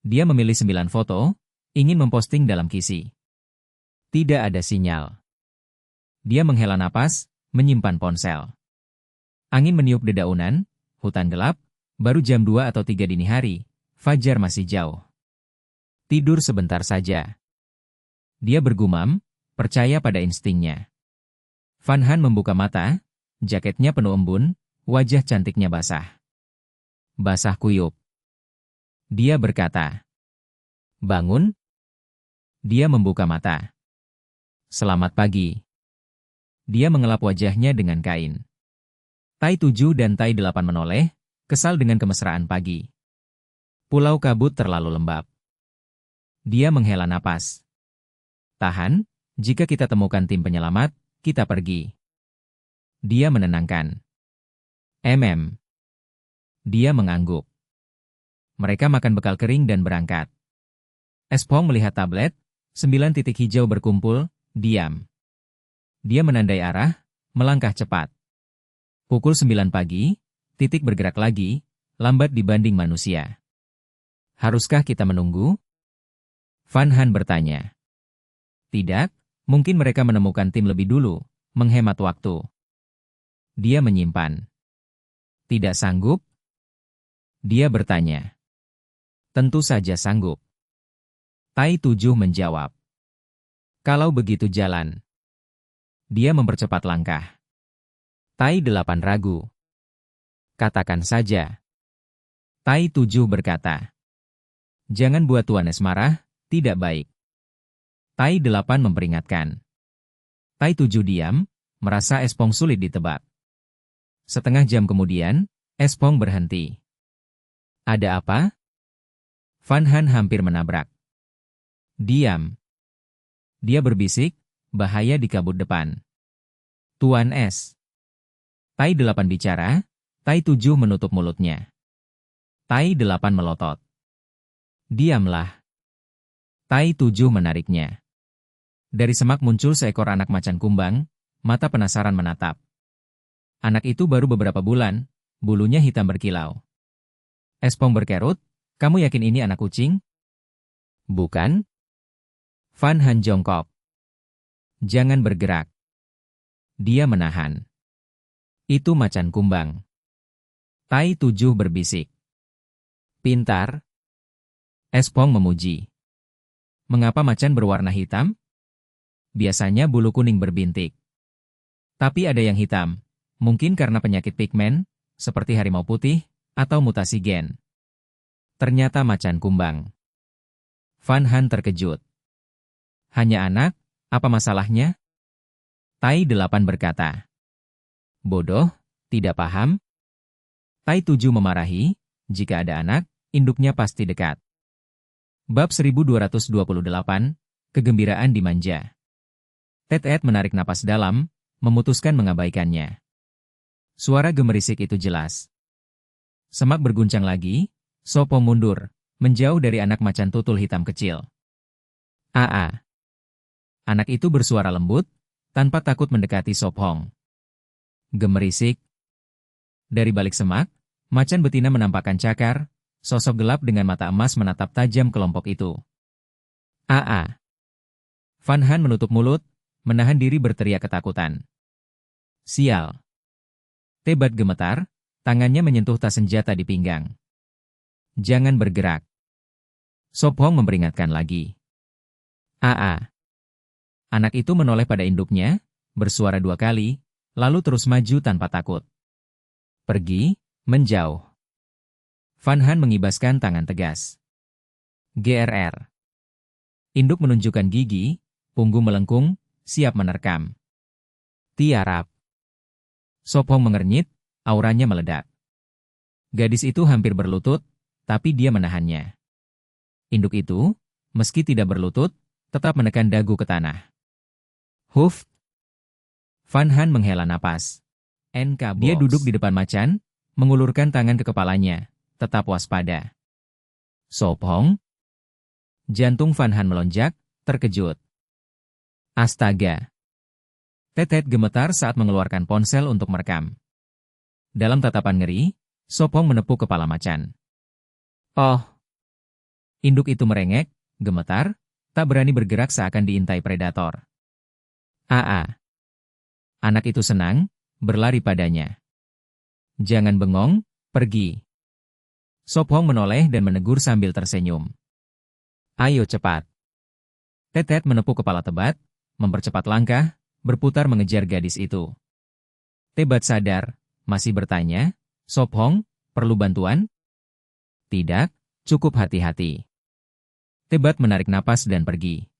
Dia memilih 9 foto, ingin memposting dalam Kisi. Tidak ada sinyal. Dia menghela napas, menyimpan ponsel. Angin meniup dedaunan, hutan gelap, baru jam 2 atau 3 dini hari, fajar masih jauh. Tidur sebentar saja. Dia bergumam, percaya pada instingnya. Van Han membuka mata, jaketnya penuh embun, wajah cantiknya basah. Basah kuyup. Dia berkata. Bangun. Dia membuka mata. Selamat pagi. Dia mengelap wajahnya dengan kain. Tai 7 dan Tai 8 menoleh, kesal dengan kemesraan pagi. Pulau kabut terlalu lembab. Dia menghela napas. Tahan, jika kita temukan tim penyelamat, kita pergi. Dia menenangkan. Dia mengangguk. Mereka makan bekal kering dan berangkat. Espong melihat tablet, 9 titik hijau berkumpul, diam. Dia menandai arah, melangkah cepat. Pukul 9 pagi, titik bergerak lagi, lambat dibanding manusia. Haruskah kita menunggu? Van Han bertanya. Tidak, mungkin mereka menemukan tim lebih dulu, menghemat waktu. Dia menyimpan. Tidak sanggup? Dia bertanya. Tentu saja sanggup. Tai 7 menjawab. Kalau begitu jalan. Dia mempercepat langkah. Tai 8 ragu. Katakan saja. Tai 7 berkata. Jangan buat Tuan Es marah, tidak baik. Tai 8 memperingatkan. Tai 7 diam, merasa Espong sulit ditebak. Setengah jam kemudian, Espong berhenti. Ada apa? Van Han hampir menabrak. Diam. Dia berbisik, bahaya di kabut depan. Tuan Es. Tai 8 bicara, Tai 7 menutup mulutnya. Tai 8 melotot. Diamlah. Tai 7 menariknya. Dari semak muncul seekor anak macan kumbang, mata penasaran menatap. Anak itu baru beberapa bulan, bulunya hitam berkilau. Espong berkerut, kamu yakin ini anak kucing? Bukan? Van Han jongkok. Jangan bergerak. Dia menahan. Itu macan kumbang. Tai Tujuh berbisik. Pintar. Espong memuji. Mengapa macan berwarna hitam? Biasanya bulu kuning berbintik. Tapi ada yang hitam. Mungkin karena penyakit pigmen, seperti harimau putih, atau mutasi gen. Ternyata macan kumbang. Van Han terkejut. Hanya anak, apa masalahnya? Tai Delapan berkata. Bodoh, tidak paham? Tai Tujuh memarahi, jika ada anak, induknya pasti dekat. Bab 1228, Kegembiraan dimanja. Ted menarik napas dalam, memutuskan mengabaikannya. Suara gemerisik itu jelas. Semak berguncang lagi, Sopong mundur, menjauh dari anak macan tutul hitam kecil. Aa. Anak itu bersuara lembut, tanpa takut mendekati Sopong. Gemerisik. Dari balik semak, macan betina menampakkan cakar, sosok gelap dengan mata emas menatap tajam kelompok itu. Aa. Van Han menutup mulut, menahan diri berteriak ketakutan. Sial. Tebat gemetar, tangannya menyentuh tas senjata di pinggang. Jangan bergerak. Sopong memperingatkan lagi. Aa. Anak itu menoleh pada induknya, bersuara 2 kali, lalu terus maju tanpa takut. Pergi, menjauh. Van Han mengibaskan tangan tegas. GRR. Induk menunjukkan gigi, punggung melengkung, siap menerkam. Tiarap. Sopong mengernyit, auranya meledak. Gadis itu hampir berlutut, tapi dia menahannya. Induk itu, meski tidak berlutut, tetap menekan dagu ke tanah. Huf. Van Han menghela napas. Dia duduk di depan macan, mengulurkan tangan ke kepalanya, tetap waspada. Sopong. Jantung Van Han melonjak, terkejut. Astaga. Ted gemetar saat mengeluarkan ponsel untuk merekam. Dalam tatapan ngeri, Sopong menepuk kepala macan. Oh. Induk itu merengek, gemetar, tak berani bergerak seakan diintai predator. Aa. Anak itu senang, berlari padanya. Jangan bengong, pergi. Sopong menoleh dan menegur sambil tersenyum. Ayo cepat. Ted menepuk kepala Tebat, mempercepat langkah, berputar mengejar gadis itu. Tebat sadar, masih bertanya, Sopong, perlu bantuan? Tidak, cukup hati-hati. Tebat menarik napas dan pergi.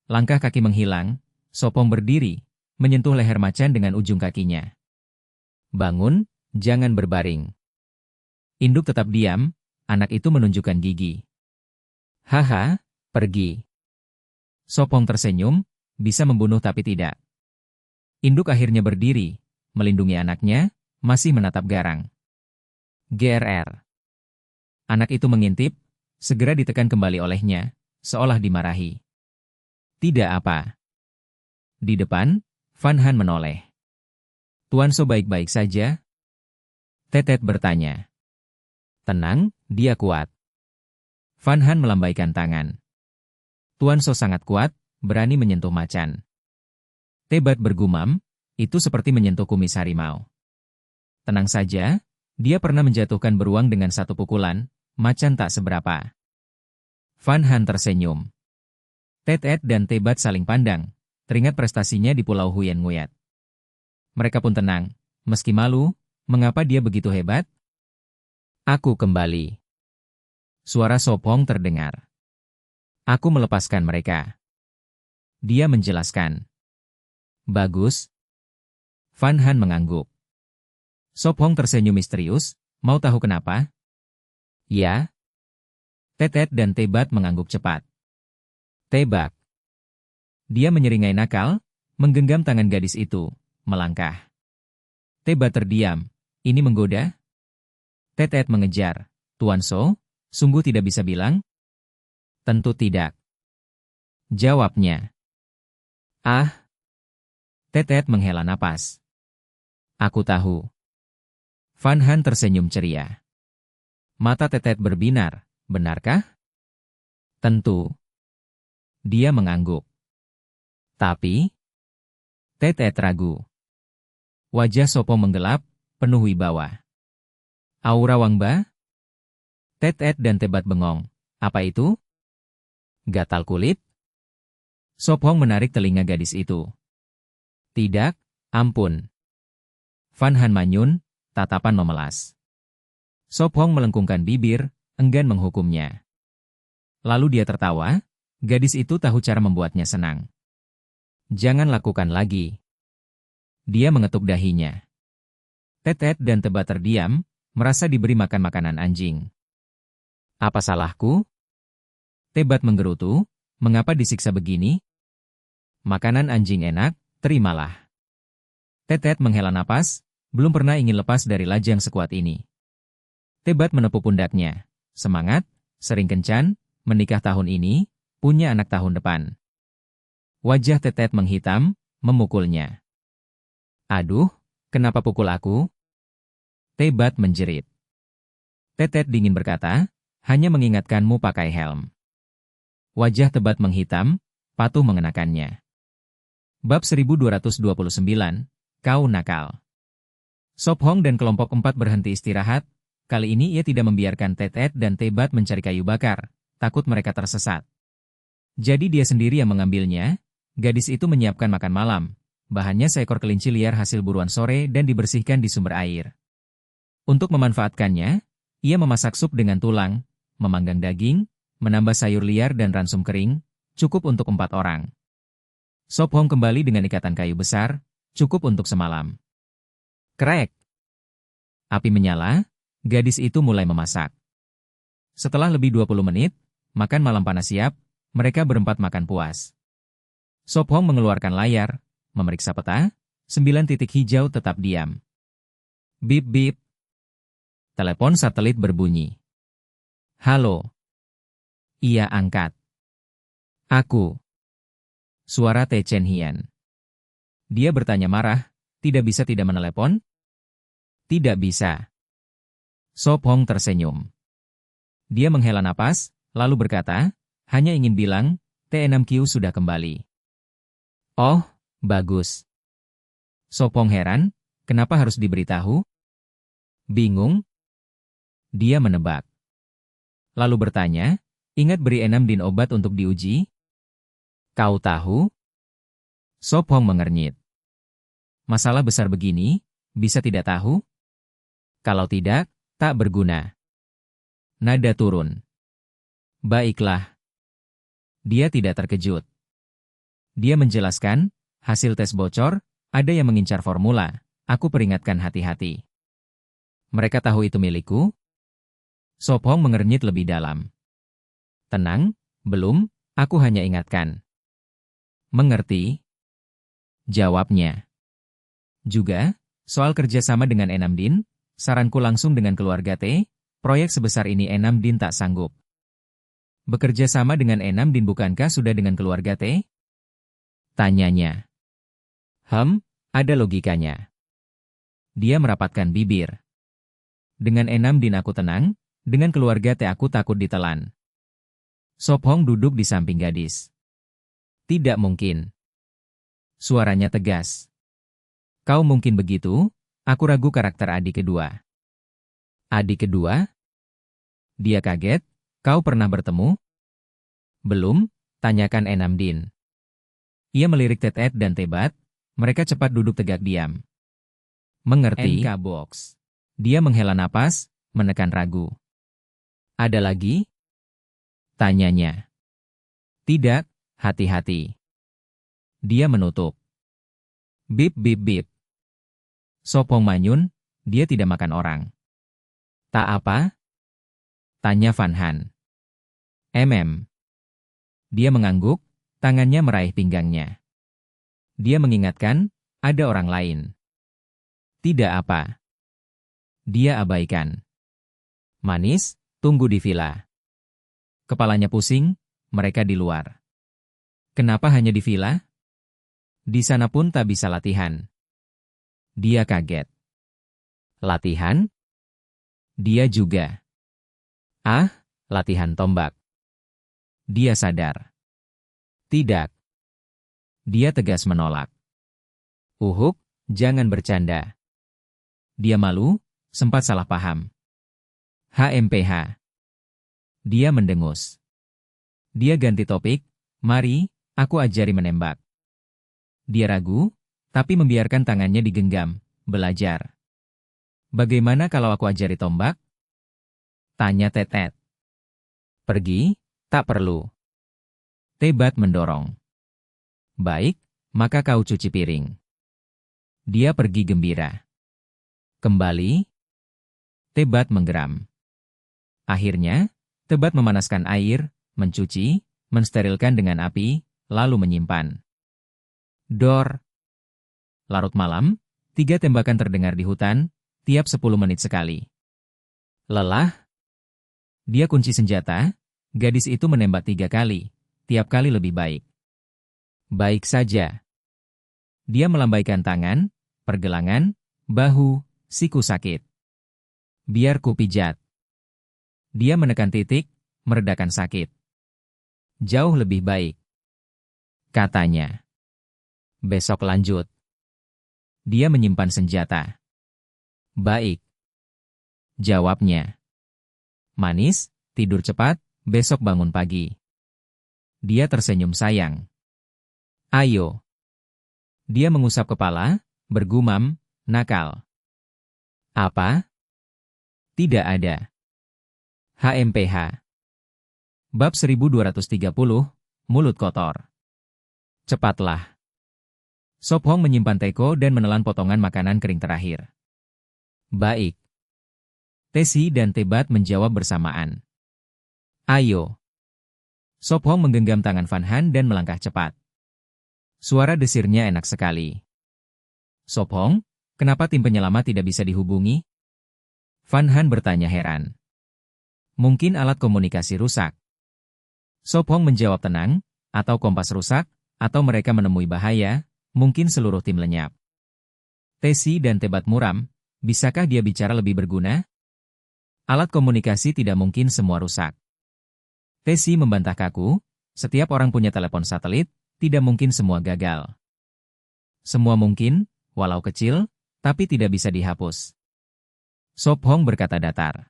Langkah kaki menghilang, Sopong berdiri, menyentuh leher macan dengan ujung kakinya. Bangun, jangan berbaring. Induk tetap diam, anak itu menunjukkan gigi. Haha, pergi. Sopong tersenyum, bisa membunuh tapi tidak. Induk akhirnya berdiri, melindungi anaknya, masih menatap garang. GRR. Anak itu mengintip, segera ditekan kembali olehnya, seolah dimarahi. Tidak apa. Di depan, Van Han menoleh. Tuan So baik-baik saja? Ted bertanya. Tenang, dia kuat. Van Han melambaikan tangan. Tuan So sangat kuat, berani menyentuh macan. Tebat bergumam, itu seperti menyentuh kumis harimau. Tenang saja, dia pernah menjatuhkan beruang dengan 1 pukulan, macan tak seberapa. Van Han tersenyum. Ted dan Tebat saling pandang, teringat prestasinya di Pulau Huyen Nguyat. Mereka pun tenang, meski malu, mengapa dia begitu hebat? Aku kembali. Suara Sopong terdengar. Aku melepaskan mereka. Dia menjelaskan. Bagus. Van Han mengangguk. Sopong tersenyum misterius, mau tahu kenapa? Ya. Ted dan Tebat mengangguk cepat. Tebak. Dia menyeringai nakal, menggenggam tangan gadis itu, melangkah. Tebat terdiam, ini menggoda? Ted mengejar, Tuan So, sungguh tidak bisa bilang? Tentu tidak. Jawabnya. Ah. Ted menghela napas. Aku tahu. Van Han tersenyum ceria. Mata Ted berbinar, benarkah? Tentu. Dia mengangguk. Tapi, Tetet ragu. Wajah Sopong menggelap, penuh wibawa. Aura Wangba? Tetet dan Tebat bengong. Apa itu? Gatal kulit? Sopong menarik telinga gadis itu. Tidak, ampun. Van Han manyun, tatapan memelas. Sopong melengkungkan bibir, enggan menghukumnya. Lalu dia tertawa, gadis itu tahu cara membuatnya senang. Jangan lakukan lagi. Dia mengetuk dahinya. Tetet dan Tebat terdiam, merasa diberi makan makanan anjing. Apa salahku? Tebat menggerutu, mengapa disiksa begini? Makanan anjing enak, terimalah. Tetet menghela napas, belum pernah ingin lepas dari lajang sekuat ini. Tebat menepuk pundaknya. Semangat, sering kencan, menikah tahun ini, punya anak tahun depan. Wajah Tetet menghitam, memukulnya. Aduh, kenapa pukul aku? Tebat menjerit. Tetet dingin berkata, hanya mengingatkanmu pakai helm. Wajah Tebat menghitam, patuh mengenakannya. Bab 1229, Kau Nakal. Sophong dan kelompok 4 berhenti istirahat, kali ini ia tidak membiarkan Tetet dan Tebat mencari kayu bakar, takut mereka tersesat. Jadi dia sendiri yang mengambilnya. Gadis itu menyiapkan makan malam, bahannya seekor kelinci liar hasil buruan sore dan dibersihkan di sumber air. Untuk memanfaatkannya, ia memasak sup dengan tulang, memanggang daging, menambah sayur liar dan ransum kering, cukup untuk 4 orang. Sophong kembali dengan ikatan kayu besar, cukup untuk semalam. Krek! Api menyala, gadis itu mulai memasak. Setelah lebih 20 menit, makan malam panas siap, mereka berempat makan puas. Sophong mengeluarkan layar, memeriksa peta, 9 titik hijau tetap diam. Bip bip. Telepon satelit berbunyi. Halo. Ia angkat. Aku. Suara Te Chen Hian. Dia bertanya marah, tidak bisa tidak menelepon? Tidak bisa. Sophong tersenyum. Dia menghela napas, lalu berkata, hanya ingin bilang, T6Q sudah kembali. Oh, bagus. Sophong heran, kenapa harus diberitahu? Bingung? Dia menebak. Lalu bertanya, ingat beri Enam Din obat untuk diuji? Kau tahu? Sophong mengernyit. Masalah besar begini, bisa tidak tahu? Kalau tidak, tak berguna. Nada turun. Baiklah. Dia tidak terkejut. Dia menjelaskan, hasil tes bocor, ada yang mengincar formula, aku peringatkan hati-hati. Mereka tahu itu milikku? Sophong mengernyit lebih dalam. Tenang, belum, aku hanya ingatkan. Mengerti? Jawabnya. Juga, soal kerjasama dengan Enam Din, saranku langsung dengan keluarga T, proyek sebesar ini Enam Din tak sanggup. Bekerja sama dengan Enam Din bukankah sudah dengan keluarga T? Tanyanya. Ada logikanya. Dia merapatkan bibir. Dengan Enam Din aku tenang, dengan keluarga T aku takut ditelan. Sophong duduk di samping gadis. Tidak mungkin. Suaranya tegas. Kau mungkin begitu, aku ragu karakter adik kedua. Adik kedua? Dia kaget, kau pernah bertemu? Belum, tanyakan Enam Din. Ia melirik Tetet dan Tebat, mereka cepat duduk tegak diam. Mengerti? NK Box. Dia menghela napas, menekan ragu. Ada lagi? Tanyanya. Tidak, hati-hati. Dia menutup. Bip bip bip. Sophong manyun, dia tidak makan orang. Tak apa? Tanya Van Han. Dia mengangguk, tangannya meraih pinggangnya. Dia mengingatkan, ada orang lain. Tidak apa. Dia abaikan. Manis, tunggu di villa. Kepalanya pusing, mereka di luar. Kenapa hanya di villa? Di sana pun tak bisa latihan. Dia kaget. Latihan? Dia juga. Ah, latihan tombak. Dia sadar. Tidak. Dia tegas menolak. Uhuk, jangan bercanda. Dia malu, sempat salah paham. HMPH. Dia mendengus. Dia ganti topik, mari, aku ajari menembak. Dia ragu, tapi membiarkan tangannya digenggam, belajar. Bagaimana kalau aku ajari tombak? Tanya Tetet. Pergi, tak perlu. Tebat mendorong. Baik, maka kau cuci piring. Dia pergi gembira. Kembali. Tebat menggeram. Akhirnya, Tebat memanaskan air, mencuci, mensterilkan dengan api, lalu menyimpan. Dor. Larut malam, 3 tembakan terdengar di hutan, tiap 10 menit sekali. Lelah? Dia kunci senjata, gadis itu menembak 3 kali, tiap kali lebih baik. Baik saja. Dia melambaikan tangan, pergelangan, bahu, siku sakit. Biar ku pijat. Dia menekan titik, meredakan sakit. Jauh lebih baik. Katanya. Besok lanjut. Dia menyimpan senjata. Baik. Jawabnya. Manis, tidur cepat, besok bangun pagi. Dia tersenyum sayang. Ayo. Dia mengusap kepala, bergumam, nakal. Apa? Tidak ada. HMPH. Bab 1230, Mulut Kotor. Cepatlah. Sop Hong menyimpan teko dan menelan potongan makanan kering terakhir. Baik. Tesi dan Tebat menjawab bersamaan. Ayo. Sop Hong menggenggam tangan Van Han dan melangkah cepat. Suara desirnya enak sekali. Sop Hong, kenapa tim penyelamat tidak bisa dihubungi? Van Han bertanya heran. Mungkin alat komunikasi rusak. Sop Hong menjawab tenang, atau kompas rusak, atau mereka menemui bahaya, mungkin seluruh tim lenyap. Tesi dan Tebat muram, bisakah dia bicara lebih berguna? Alat komunikasi tidak mungkin semua rusak. Tesi membantah kaku, setiap orang punya telepon satelit, tidak mungkin semua gagal. Semua mungkin, walau kecil, tapi tidak bisa dihapus. Sop Hong berkata datar.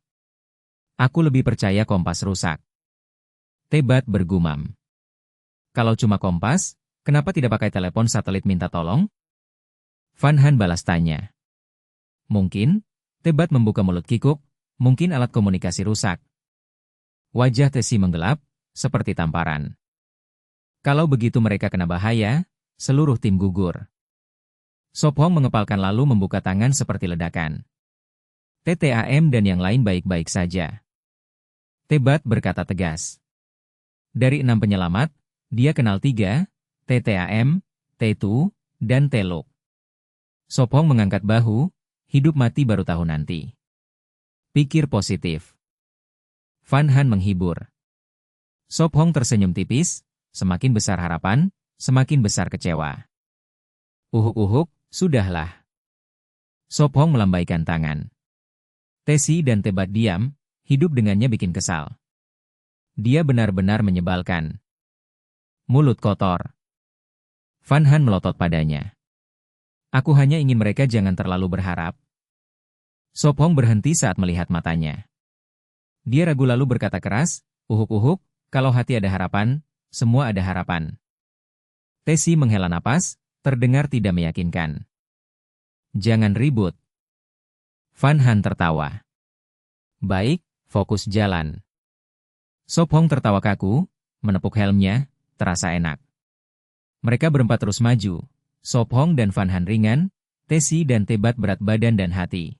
Aku lebih percaya kompas rusak. Tebat bergumam. Kalau cuma kompas, kenapa tidak pakai telepon satelit minta tolong? Van Han balas tanya. Mungkin, Tebat membuka mulut kikuk, mungkin alat komunikasi rusak. Wajah Tesi menggelap, seperti tamparan. Kalau begitu mereka kena bahaya, seluruh tim gugur. Sop Hong mengepalkan lalu membuka tangan seperti ledakan. TTAM dan yang lain baik-baik saja. Tebat berkata tegas. Dari 6 penyelamat, dia kenal 3, TTAM, T2, dan Teluk. Sop Hong mengangkat bahu, hidup mati baru tahu nanti. Pikir positif. Van Han menghibur. Sop Hong tersenyum tipis, semakin besar harapan, semakin besar kecewa. Uhuk-uhuk, sudahlah. Sop Hong melambaikan tangan. Tesi dan Tebat diam, hidup dengannya bikin kesal. Dia benar-benar menyebalkan. Mulut kotor. Van Han melotot padanya. Aku hanya ingin mereka jangan terlalu berharap. Sop Hong berhenti saat melihat matanya. Dia ragu lalu berkata keras, uhuk-uhuk, kalau hati ada harapan, semua ada harapan. Tesi menghela napas, terdengar tidak meyakinkan. Jangan ribut. Van Han tertawa. Baik, fokus jalan. Sop Hong tertawa kaku, menepuk helmnya, terasa enak. Mereka berempat terus maju, Sop Hong dan Van Han ringan, Tesi dan Tebat berat badan dan hati.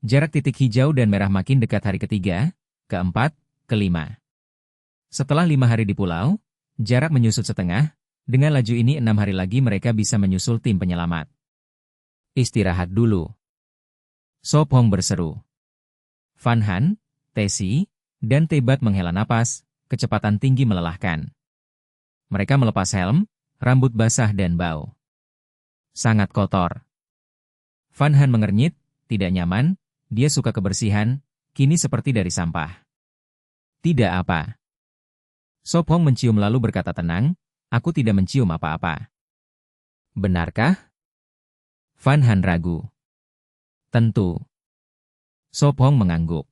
Jarak titik hijau dan merah makin dekat hari ketiga, keempat, kelima. Setelah 5 hari di pulau, jarak menyusut setengah, dengan laju ini 6 hari lagi mereka bisa menyusul tim penyelamat. Istirahat dulu. Sop Hong berseru. Van Han, Tesi, dan Tebat menghela napas, kecepatan tinggi melelahkan. Mereka melepas helm, rambut basah dan bau. Sangat kotor. Van Han mengernyit, tidak nyaman, dia suka kebersihan, kini seperti dari sampah. Tidak apa. Sop Hong mencium lalu berkata tenang, aku tidak mencium apa-apa. Benarkah? Van Han ragu. Tentu. Sop Hong mengangguk.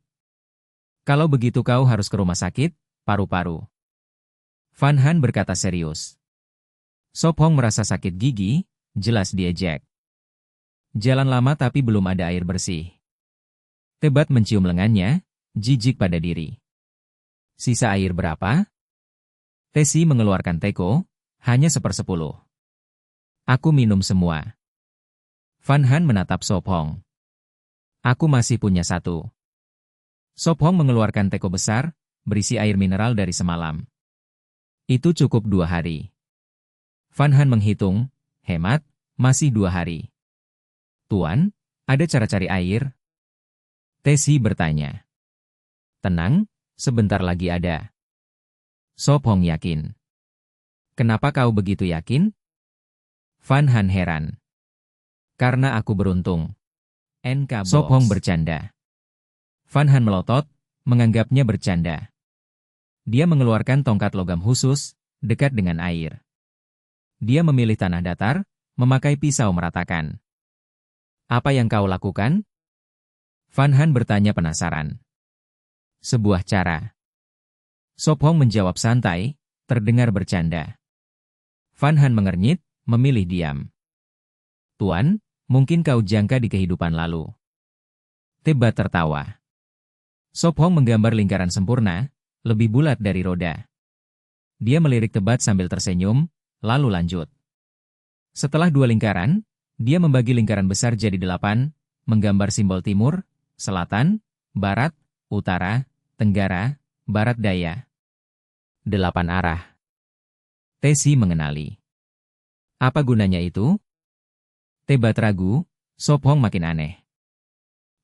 Kalau begitu kau harus ke rumah sakit, paru-paru. Van Han berkata serius. Sop Hong merasa sakit gigi, jelas diejek. Jalan lama tapi belum ada air bersih. Tebat mencium lengannya, jijik pada diri. Sisa air berapa? Tesi mengeluarkan teko, hanya 1/10. Aku minum semua. Van Han menatap Sop Hong. Aku masih punya 1. Sop Hong mengeluarkan teko besar, berisi air mineral dari semalam. Itu cukup 2 hari. Van Han menghitung, hemat, masih 2 hari. Tuan, ada cara cari air? Tesi bertanya. Tenang, sebentar lagi ada. Sop Hong yakin. Kenapa kau begitu yakin? Van Han heran. Karena aku beruntung. NK Box. Sop Hong bercanda. Van Han melotot, menganggapnya bercanda. Dia mengeluarkan tongkat logam khusus, dekat dengan air. Dia memilih tanah datar, memakai pisau meratakan. Apa yang kau lakukan? Van Han bertanya penasaran. Sebuah cara. Sop Hong menjawab santai, terdengar bercanda. Van Han mengernyit, memilih diam. Tuan, mungkin kau jangka di kehidupan lalu. Tebat tertawa. Sop Hong menggambar lingkaran sempurna, lebih bulat dari roda. Dia melirik Tebat sambil tersenyum, lalu lanjut. Setelah 2 lingkaran, dia membagi lingkaran besar jadi 8, menggambar simbol timur, selatan, barat, utara, tenggara, barat daya. 8 arah. Tesi mengenali. Apa gunanya itu? Tebat ragu, Sop Hong makin aneh.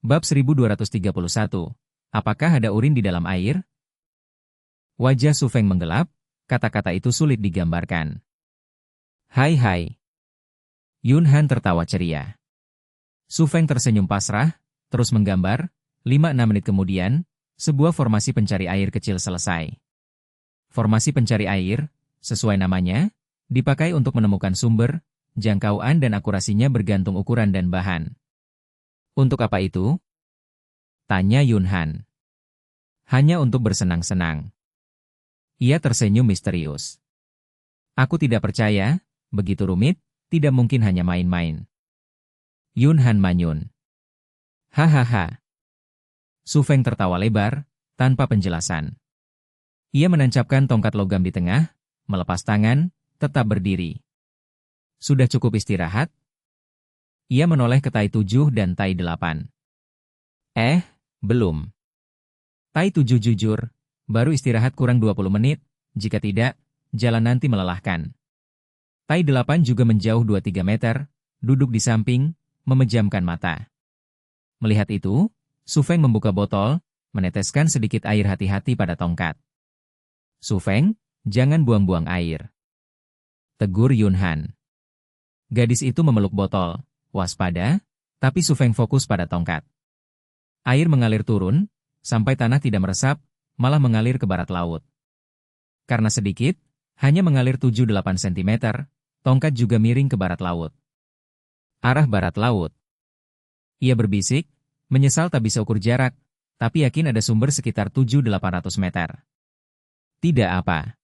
Bab 1231. Apakah ada urin di dalam air? Wajah Su Feng menggelap, kata-kata itu sulit digambarkan. Hai. Yun Han tertawa ceria. Su Feng tersenyum pasrah, terus menggambar. 5-6 menit kemudian, sebuah formasi pencari air kecil selesai. Formasi pencari air, sesuai namanya, dipakai untuk menemukan sumber, jangkauan dan akurasinya bergantung ukuran dan bahan. Untuk apa itu? Tanya Yun Han. Hanya untuk bersenang-senang. Ia tersenyum misterius. Aku tidak percaya, begitu rumit, tidak mungkin hanya main-main. Yun Han manyun. Hahaha. Su Feng tertawa lebar, tanpa penjelasan. Ia menancapkan tongkat logam di tengah, melepas tangan, tetap berdiri. Sudah cukup istirahat? Ia menoleh ke Tai 7 dan Tai 8. Belum. Tai 7 jujur, baru istirahat kurang 20 menit, jika tidak, jalan nanti melelahkan. Tai 8 juga menjauh 2-3 meter, duduk di samping, memejamkan mata. Melihat itu, Su Feng membuka botol, meneteskan sedikit air hati-hati pada tongkat. Su Feng, jangan buang-buang air. Tegur Yun Han. Gadis itu memeluk botol, waspada, tapi Su Feng fokus pada tongkat. Air mengalir turun, sampai tanah tidak meresap, malah mengalir ke barat laut. Karena sedikit, hanya mengalir 7-8 cm, tongkat juga miring ke barat laut. Arah barat laut. Ia berbisik, menyesal tak bisa ukur jarak, tapi yakin ada sumber sekitar 700-800 meter. Tidak apa.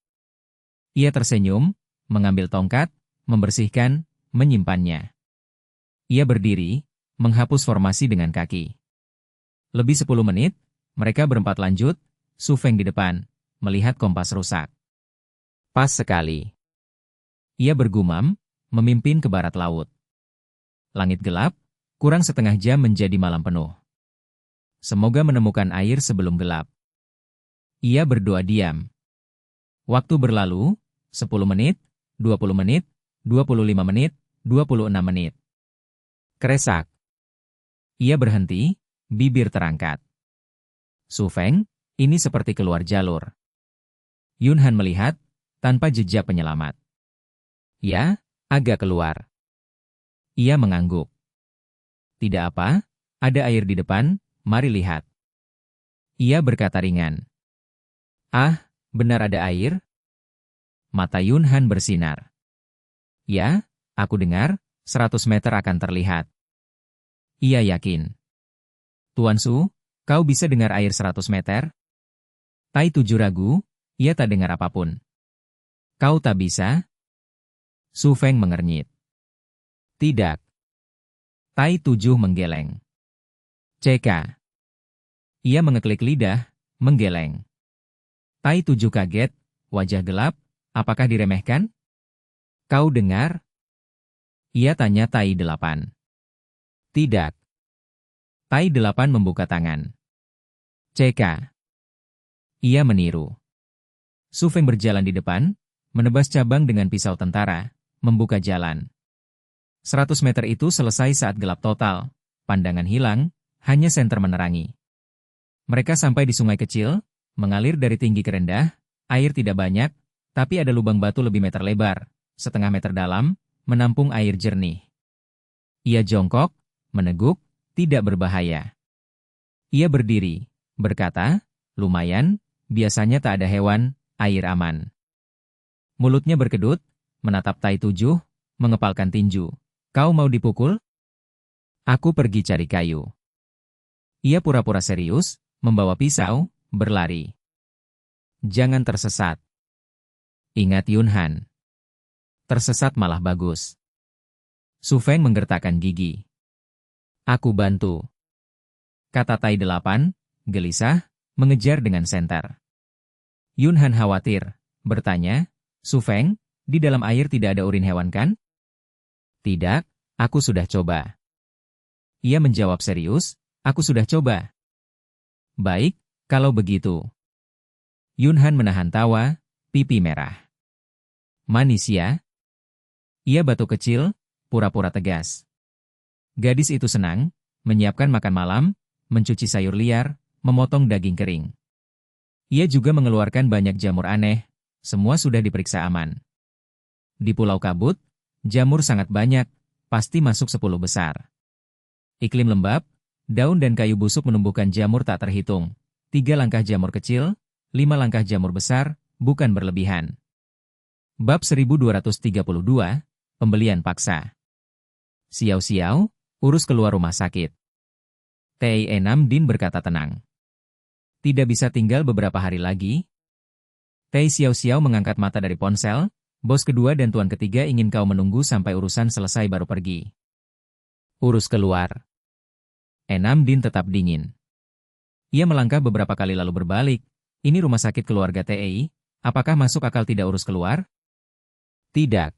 Ia tersenyum, mengambil tongkat, membersihkan, menyimpannya. Ia berdiri, menghapus formasi dengan kaki. Lebih 10 menit, mereka berempat lanjut, Su Feng di depan, melihat kompas rusak. Pas sekali. Ia bergumam, memimpin ke barat laut. Langit gelap, kurang setengah jam menjadi malam penuh. Semoga menemukan air sebelum gelap. Ia berdoa diam. Waktu berlalu, 10 menit, 20 menit, 25 menit, 26 menit. Keresak. Ia berhenti, bibir terangkat. Su Feng, ini seperti keluar jalur. Yun Han melihat, tanpa jejak penyelamat. Ya, agak keluar. Ia mengangguk. Tidak apa, ada air di depan, mari lihat. Ia berkata ringan. Benar ada air? Mata Yun Han bersinar. Ya, Aku dengar, 100 meter akan terlihat. Ia yakin. Tuan Su, kau bisa dengar air 100 meter? Tai 7 ragu, ia tak dengar apapun. Kau tak bisa? Su Feng mengernyit. Tidak. Tai 7 menggeleng. CK. Ia mengeklik lidah, menggeleng. Tai 7 kaget, wajah gelap, apakah diremehkan? Kau dengar? Ia tanya Tai 8. Tidak. Tai 8 membuka tangan. CK. Ia meniru. Su Feng berjalan di depan, menebas cabang dengan pisau tentara, membuka jalan. 100 meter itu selesai saat gelap total, pandangan hilang, hanya senter menerangi. Mereka sampai di sungai kecil, mengalir dari tinggi ke rendah, air tidak banyak, tapi ada lubang batu lebih meter lebar, setengah meter dalam, menampung air jernih. Ia jongkok, meneguk, tidak berbahaya. Ia berdiri, berkata, lumayan, biasanya tak ada hewan, air aman. Mulutnya berkedut, menatap Tai 7, mengepalkan tinju. Kau mau dipukul? Aku pergi cari kayu. Ia pura-pura serius, membawa pisau, berlari. Jangan tersesat. Ingat Yun Han. Tersesat malah bagus. Su Feng menggertakkan gigi. Aku bantu. Kata Tai 8, gelisah, mengejar dengan senter. Yun Han khawatir, bertanya, Su Feng, di dalam air tidak ada urin hewan kan? Tidak, aku sudah coba. Ia menjawab serius, aku sudah coba. Baik, kalau begitu. Yun Han menahan tawa, pipi merah. Manis ya? Ia batuk kecil, pura-pura tegas. Gadis itu senang, menyiapkan makan malam, mencuci sayur liar, memotong daging kering. Ia juga mengeluarkan banyak jamur aneh, semua sudah diperiksa aman. Di Pulau Kabut, jamur sangat banyak, pasti masuk 10 besar. Iklim lembab, daun dan kayu busuk menumbuhkan jamur tak terhitung. 3 langkah jamur kecil, 5 langkah jamur besar, bukan berlebihan. Bab 1232, Pembelian Paksa. Xiao-Xiao, urus keluar rumah sakit. Tai 6 Din berkata tenang. Tidak bisa tinggal beberapa hari lagi? Tai Xiao-Xiao mengangkat mata dari ponsel, bos kedua dan tuan ketiga ingin kau menunggu sampai urusan selesai baru pergi. Urus keluar. 6 Din tetap dingin. Ia melangkah beberapa kali lalu berbalik, ini rumah sakit keluarga TEI, apakah masuk akal tidak urus keluar? Tidak.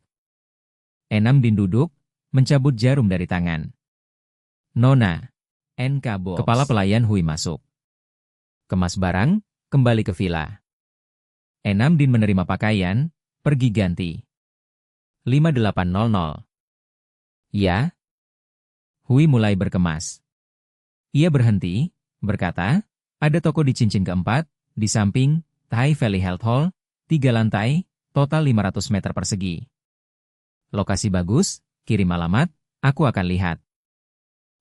6 Din duduk, mencabut jarum dari tangan. Nona. NK Box. Kepala pelayan Hui masuk. Kemas barang, kembali ke villa. 6 Din menerima pakaian, pergi ganti. 5800. Ya? Hui mulai berkemas. Ia berhenti, berkata, ada toko di cincin keempat, di samping, Thai Valley Health Hall, 3 lantai, total 500 meter persegi. Lokasi bagus, kirim alamat, aku akan lihat.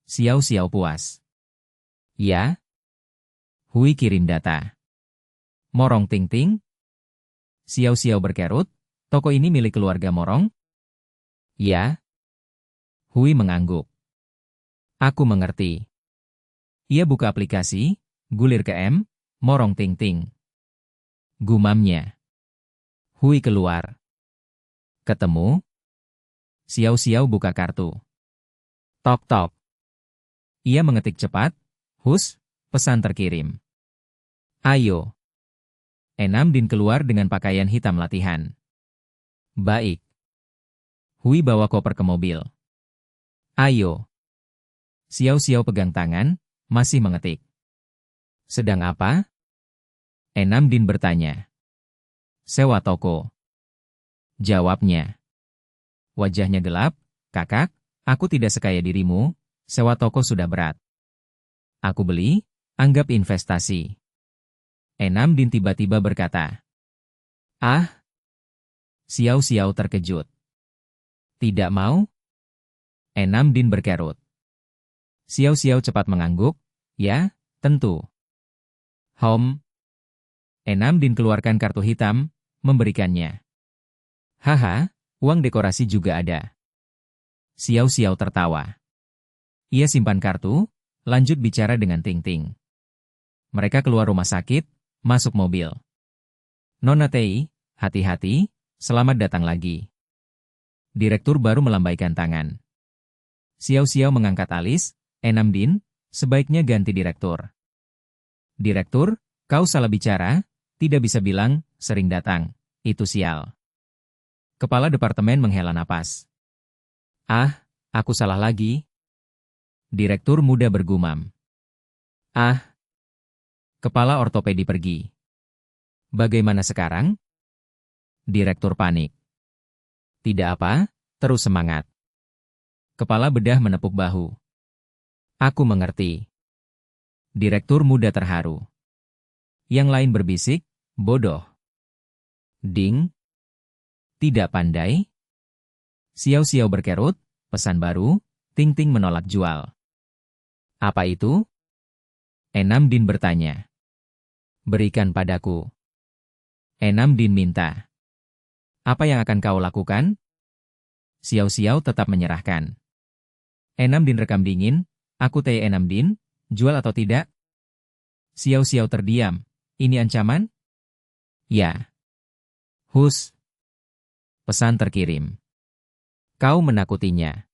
Xiao-Xiao puas. Ya? Hui kirim data. Morong Ting-Ting? Xiao-Xiao berkerut, toko ini milik keluarga Morong? Ya? Hui mengangguk. Aku mengerti. Ia buka aplikasi, gulir ke M, Morong Ting-Ting. Gumamnya. Hui keluar. Ketemu? Xiao-Xiao buka kartu. Tok-tok. Ia mengetik cepat, hus, pesan terkirim. Ayo. 6 Din keluar dengan pakaian hitam latihan. Baik. Hui bawa koper ke mobil. Ayo. Xiao-Xiao pegang tangan, masih mengetik. Sedang apa? 6 Din bertanya. Sewa toko. Jawabnya. Wajahnya gelap, kakak, aku tidak sekaya dirimu, sewa toko sudah berat. Aku beli, anggap investasi. 6 Din tiba-tiba berkata. Ah? Xiao-Xiao terkejut. Tidak mau? 6 Din berkerut. Xiao-Xiao cepat mengangguk, ya, tentu. Hom. 6 Din keluarkan kartu hitam, memberikannya. Haha, uang dekorasi juga ada. Xiao Xiao tertawa. Ia simpan kartu, lanjut bicara dengan Ting Ting. Mereka keluar rumah sakit, masuk mobil. Nona Tei, hati-hati, selamat datang lagi. Direktur baru melambaikan tangan. Xiao Xiao mengangkat alis, Enam Din, sebaiknya ganti direktur. Direktur, kau salah bicara, tidak bisa bilang, sering datang, itu sial. Kepala departemen menghela napas. Ah, aku salah lagi. Direktur muda bergumam. Ah. Kepala ortopedi pergi. Bagaimana sekarang? Direktur panik. Tidak apa, terus semangat. Kepala bedah menepuk bahu. Aku mengerti. Direktur muda terharu. Yang lain berbisik, bodoh. Ding. Tidak pandai. Xiao Xiao berkerut, pesan baru, Ting Ting menolak jual. Apa itu? Enam Din bertanya. Berikan padaku. Enam Din minta. Apa yang akan kau lakukan? Xiao Xiao tetap menyerahkan. Enam Din rekam dingin, aku tanya Enam Din, jual atau tidak? Xiao Xiao terdiam, ini ancaman? Ya. Hus. Pesan terkirim. Kau menakutinya.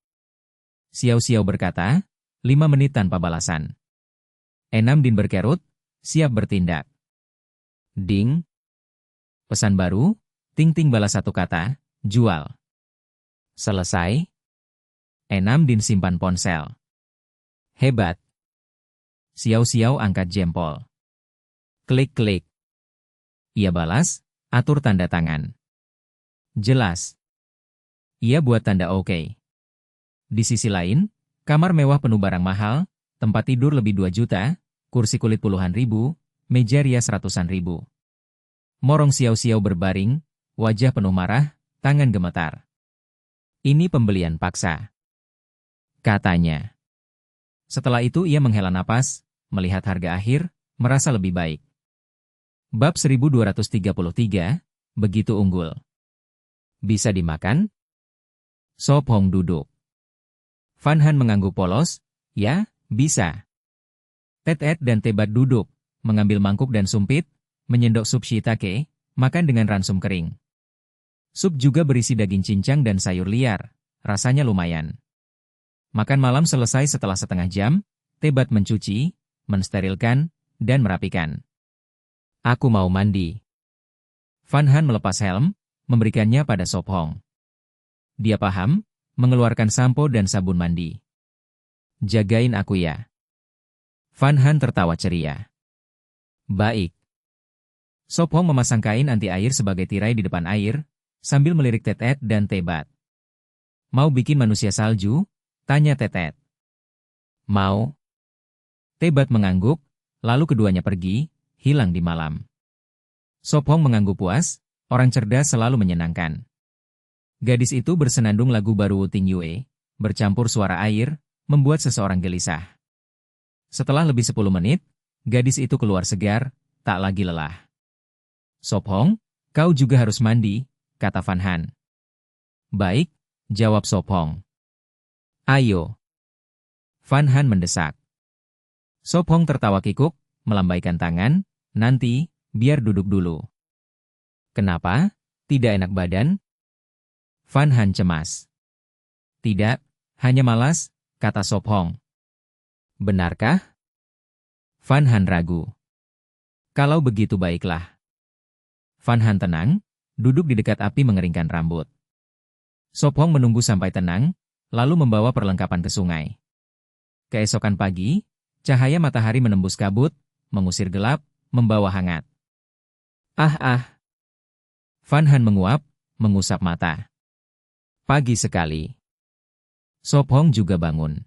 Xiao Xiao berkata, 5 menit tanpa balasan. Enam Din berkerut, siap bertindak. Ding. Pesan baru, Ting Ting balas satu kata, jual. Selesai. Enam Din simpan ponsel. Hebat. Xiao Xiao angkat jempol. Klik-klik. Ia balas, atur tanda tangan. Jelas. Ia buat tanda oke. Di sisi lain, kamar mewah penuh barang mahal, tempat tidur lebih 2 juta, kursi kulit puluhan ribu, meja rias ratusan ribu. Morong Xiao Xiao berbaring, wajah penuh marah, tangan gemetar. Ini pembelian paksa. Katanya. Setelah itu ia menghela napas, melihat harga akhir, merasa lebih baik. Bab 1233, begitu unggul. Bisa dimakan? Sop Hong duduk. Van Han mengangguk polos, ya, bisa. Tet-et dan Tebat duduk, mengambil mangkuk dan sumpit, menyendok sup shiitake, makan dengan ransum kering. Sup juga berisi daging cincang dan sayur liar, rasanya lumayan. Makan malam selesai setelah setengah jam, Tebat mencuci, mensterilkan, dan merapikan. Aku mau mandi. Van Han melepas helm, memberikannya pada Sop Hong. Dia paham, mengeluarkan sampo dan sabun mandi. Jagain aku ya. Van Han tertawa ceria. Baik. Sop Hong memasang kain anti air sebagai tirai di depan air, sambil melirik Tet-et dan Tebat. Mau bikin manusia salju? Tanya Tet-et. Mau. Tebat mengangguk, lalu keduanya pergi, hilang di malam. Sop Hong mengangguk puas, orang cerdas selalu menyenangkan. Gadis itu bersenandung lagu baru Wu Ting Yue, bercampur suara air, membuat seseorang gelisah. Setelah lebih 10 menit, gadis itu keluar segar, tak lagi lelah. Sop Hong, kau juga harus mandi, kata Van Han. Baik, jawab Sop Hong. Ayo. Van Han mendesak. Sop Hong tertawa kikuk, melambaikan tangan, nanti, biar duduk dulu. Kenapa? Tidak enak badan? Van Han cemas. Tidak, hanya malas, kata Sop Hong. Benarkah? Van Han ragu. Kalau begitu baiklah. Van Han tenang, duduk di dekat api mengeringkan rambut. Sop Hong menunggu sampai tenang, lalu membawa perlengkapan ke sungai. Keesokan pagi, cahaya matahari menembus kabut, mengusir gelap, membawa hangat. Ah. Van Han menguap, mengusap mata. Pagi sekali. Sop Hong juga bangun.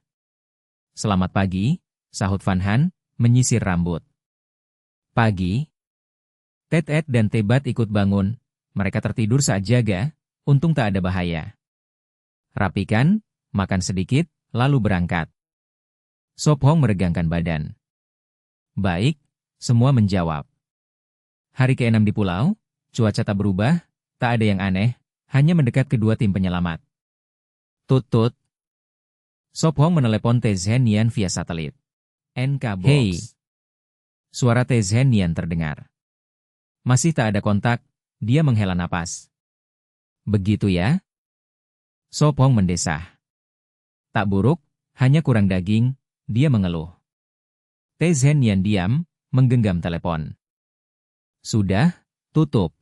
Selamat pagi, sahut Van Han, menyisir rambut. Pagi. Tet-et dan Tebat ikut bangun, mereka tertidur saat jaga, untung tak ada bahaya. Rapikan, makan sedikit, lalu berangkat. Sop Hong meregangkan badan. Baik, semua menjawab. Hari ke-6 di pulau, cuaca tak berubah, tak ada yang aneh, hanya mendekat kedua tim penyelamat. Tut-tut. Sop Hong menelepon Teh Zhen Yan via satelit. NK Box. Hey! Suara Teh Zhen Yan terdengar. Masih tak ada kontak, dia menghela napas. Begitu ya? Sop Hong mendesah. Tak buruk, hanya kurang daging, dia mengeluh. Teh Zhen Yan diam, menggenggam telepon. Sudah, tutup.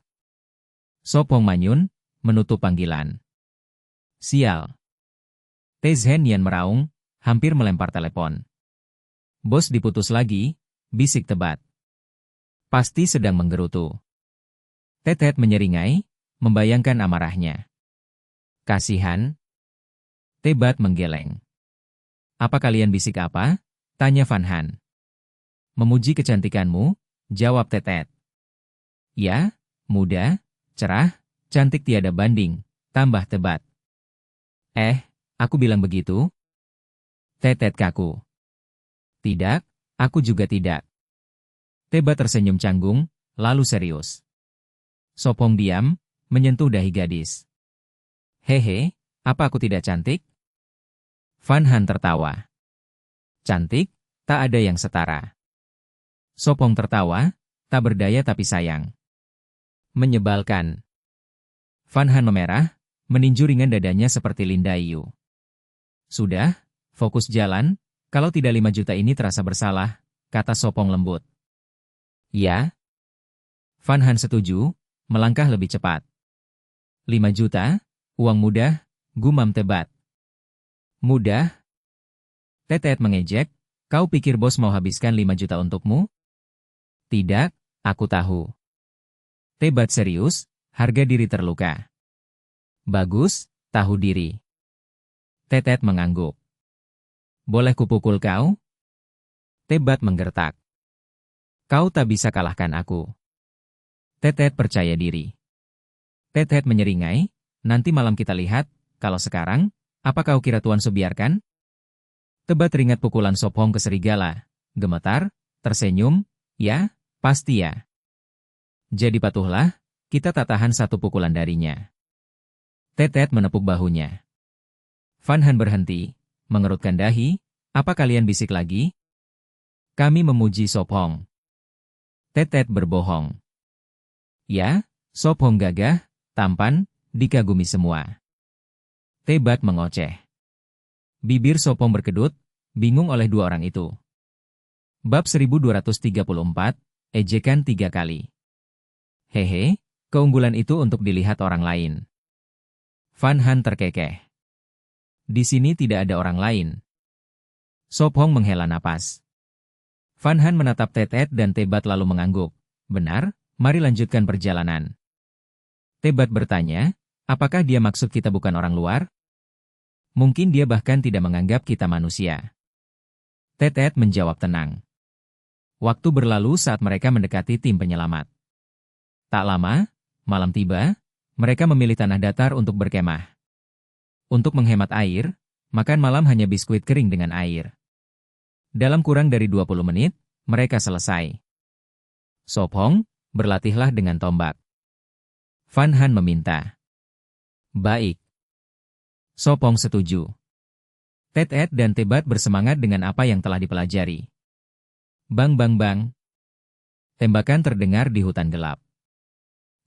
Sop Hong manyun, menutup panggilan. Sial. Teh Zhen Yan meraung, hampir melempar telepon. Bos diputus lagi, bisik Tebat. Pasti sedang menggerutu. Tetet menyeringai, membayangkan amarahnya. Kasihan. Tebat menggeleng. Apa kalian bisik apa? Tanya Van Han. Memuji kecantikanmu, jawab Tetet. Ya, muda, cerah, cantik tiada banding, tambah Tebat. Aku bilang begitu? Tetet kaku. Tidak, aku juga tidak. Tebat tersenyum canggung, lalu serius. Sop Hong diam, menyentuh dahi gadis. Hehe, apa aku tidak cantik? Van Han tertawa. Cantik, tak ada yang setara. Sop Hong tertawa, tak berdaya tapi sayang. Menyebalkan. Van Han memerah, meninju ringan dadanya seperti Linda Yu. Sudah, fokus jalan, kalau tidak 5 juta ini terasa bersalah, kata Sop Hong lembut. Ya. Van Han setuju, melangkah lebih cepat. 5 juta, uang mudah, gumam Tebat. Mudah? Tetet mengejek, kau pikir bos mau habiskan 5 juta untukmu? Tidak, aku tahu. Tebat serius, harga diri terluka. Bagus, tahu diri. Tetet mengangguk. Boleh kupukul kau? Tebat menggertak. Kau tak bisa kalahkan aku. Tetet percaya diri. Tetet menyeringai, nanti malam kita lihat, kalau sekarang, apa kau kira Tuan Su biarkan? Tebat teringat pukulan Sop Hong ke serigala, gemetar, tersenyum, ya, pasti ya. Jadi patuhlah, kita tak tahan satu pukulan darinya. Tetet menepuk bahunya. Van Han berhenti, mengerutkan dahi, apa kalian bisik lagi? Kami memuji Sop Hong. Tetet berbohong. Ya, Sop Hong gagah, tampan, dikagumi semua. Tebat mengoceh. Bibir Sop Hong berkedut, bingung oleh dua orang itu. Bab 1234, ejekan 3 kali. Hehe, keunggulan itu untuk dilihat orang lain. Van Han terkekeh. Di sini tidak ada orang lain. Sop Hong menghela napas. Van Han menatap Tetet dan Tebat lalu mengangguk. Benar, mari lanjutkan perjalanan. Tebat bertanya, apakah dia maksud kita bukan orang luar? Mungkin dia bahkan tidak menganggap kita manusia. Tetet menjawab tenang. Waktu berlalu saat mereka mendekati tim penyelamat. Tak lama, malam tiba, mereka memilih tanah datar untuk berkemah. Untuk menghemat air, makan malam hanya biskuit kering dengan air. Dalam kurang dari 20 menit, mereka selesai. Sop Hong, berlatihlah dengan tombak. Van Han meminta. Baik. Sop Hong setuju. Tetet dan Tebat bersemangat dengan apa yang telah dipelajari. Bang bang bang. Tembakan terdengar di hutan gelap.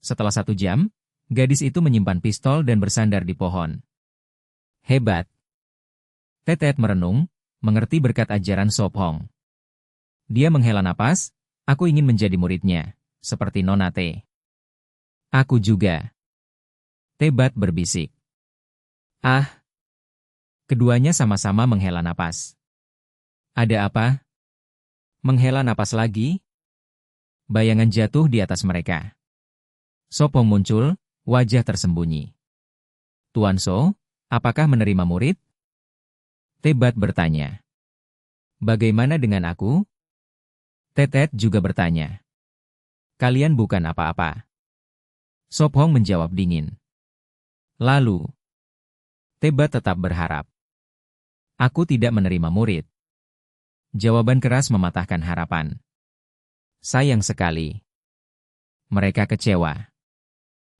Setelah 1 jam, gadis itu menyimpan pistol dan bersandar di pohon. Hebat. Tetet merenung, mengerti berkat ajaran Sop Hong. Dia menghela napas, aku ingin menjadi muridnya, seperti Nona T. Aku juga. Tebat berbisik. Ah. Keduanya sama-sama menghela napas. Ada apa? Menghela napas lagi? Bayangan jatuh di atas mereka. Sop Hong muncul, wajah tersembunyi. Tuan So, apakah menerima murid? Tebat bertanya. Bagaimana dengan aku? Tetet juga bertanya. Kalian bukan apa-apa. Sop Hong menjawab dingin. Lalu, Tebat tetap berharap. Aku tidak menerima murid. Jawaban keras mematahkan harapan. Sayang sekali. Mereka kecewa.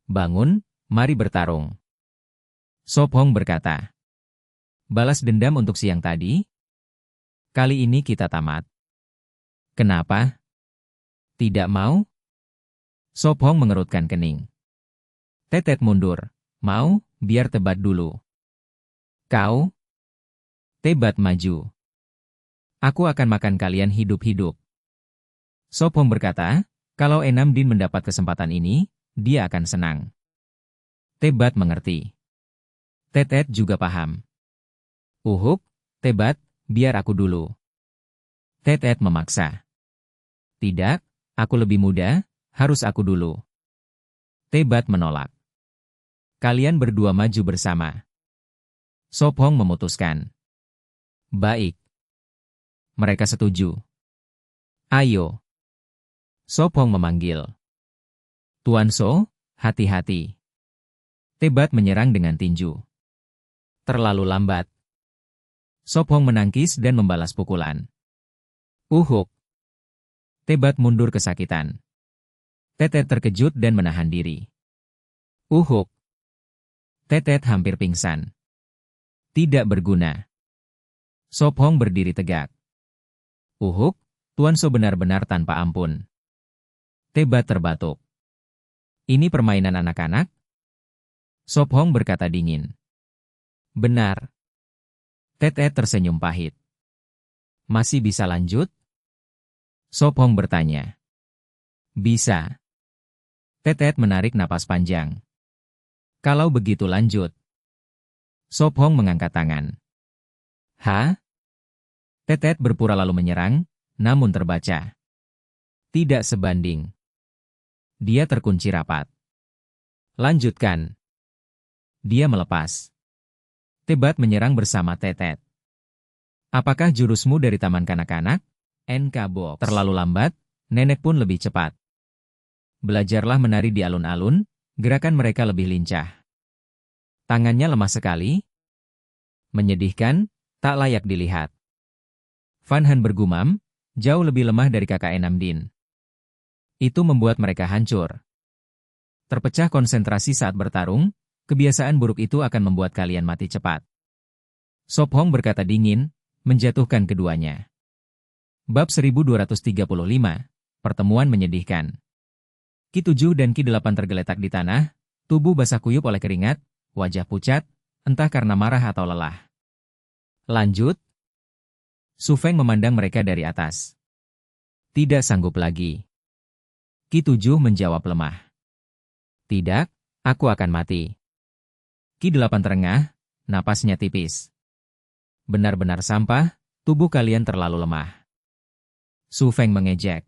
Bangun, mari bertarung. Sop Hong berkata. Balas dendam untuk siang tadi? Kali ini kita tamat. Kenapa? Tidak mau? Sop Hong mengerutkan kening. Tetet mundur. Mau, biar Tebat dulu. Kau? Tebat maju. Aku akan makan kalian hidup-hidup. Sop Hong berkata, kalau Enam Din mendapat kesempatan ini, dia akan senang. Tebat mengerti. Tetet juga paham. Uhuk, Tebat, biar aku dulu. Tetet memaksa. Tidak, aku lebih muda, harus aku dulu. Tebat menolak. Kalian berdua maju bersama. Sop Hong memutuskan. Baik. Mereka setuju. Ayo. Sop Hong memanggil. Tuan So, hati-hati. Tebat menyerang dengan tinju. Terlalu lambat. Sop Hong menangkis dan membalas pukulan. Uhuk. Tebat mundur kesakitan. Tetet terkejut dan menahan diri. Uhuk. Tetet hampir pingsan. Tidak berguna. Sop Hong berdiri tegak. Uhuk, Tuan So benar-benar tanpa ampun. Tebat terbatuk. Ini permainan anak-anak? Sop Hong berkata dingin. Benar. Tetet tersenyum pahit. Masih bisa lanjut? Sop Hong bertanya. Bisa. Tetet menarik napas panjang. Kalau begitu lanjut. Sop Hong mengangkat tangan. Hah? Tetet berpura lalu menyerang, namun terbaca. Tidak sebanding. Dia terkunci rapat. Lanjutkan. Dia melepas. Tebat menyerang bersama Tetet. Apakah jurusmu dari taman kanak-kanak? NK Box. Terlalu lambat, nenek pun lebih cepat. Belajarlah menari di alun-alun, gerakan mereka lebih lincah. Tangannya lemah sekali. Menyedihkan, tak layak dilihat. Van Han bergumam, jauh lebih lemah dari kakak Enam Din. Itu membuat mereka hancur. Terpecah konsentrasi saat bertarung, kebiasaan buruk itu akan membuat kalian mati cepat. Sop Hong berkata dingin, menjatuhkan keduanya. Bab 1235, Pertemuan Menyedihkan. Ki-7 dan Ki-8 tergeletak di tanah, tubuh basah kuyup oleh keringat, wajah pucat, entah karena marah atau lelah. Lanjut. Su Feng memandang mereka dari atas. Tidak sanggup lagi. Ki-7 menjawab lemah. Tidak, aku akan mati. Ki-8 terengah, napasnya tipis. Benar-benar sampah, tubuh kalian terlalu lemah. Su Feng mengejek.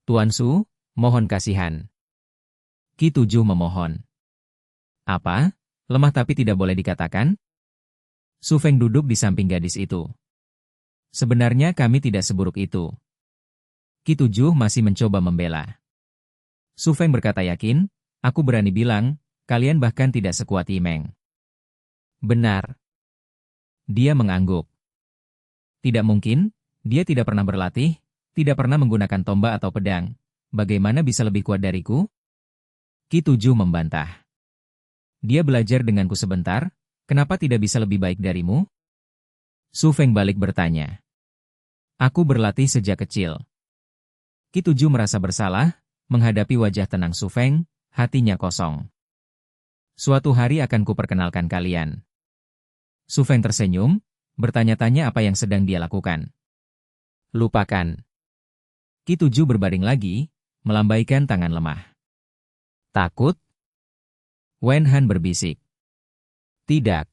Tuan Su, mohon kasihan. Ki-7 memohon. Apa? Lemah tapi tidak boleh dikatakan? Su Feng duduk di samping gadis itu. Sebenarnya kami tidak seburuk itu. Ki-7 masih mencoba membela. Su Feng berkata yakin, aku berani bilang, kalian bahkan tidak sekuat Yimeng. Benar. Dia mengangguk. Tidak mungkin, dia tidak pernah berlatih, tidak pernah menggunakan tombak atau pedang. Bagaimana bisa lebih kuat dariku? Ki-7 membantah. Dia belajar denganku sebentar, kenapa tidak bisa lebih baik darimu? Su Feng balik bertanya. Aku berlatih sejak kecil. Ki-7 merasa bersalah, menghadapi wajah tenang Su Feng, hatinya kosong. Suatu hari akan kuperkenalkan kalian. Su Feng tersenyum, bertanya-tanya apa yang sedang dia lakukan. Lupakan. Ki-7 berbaring lagi, melambaikan tangan lemah. Takut? Wen Han berbisik. Tidak.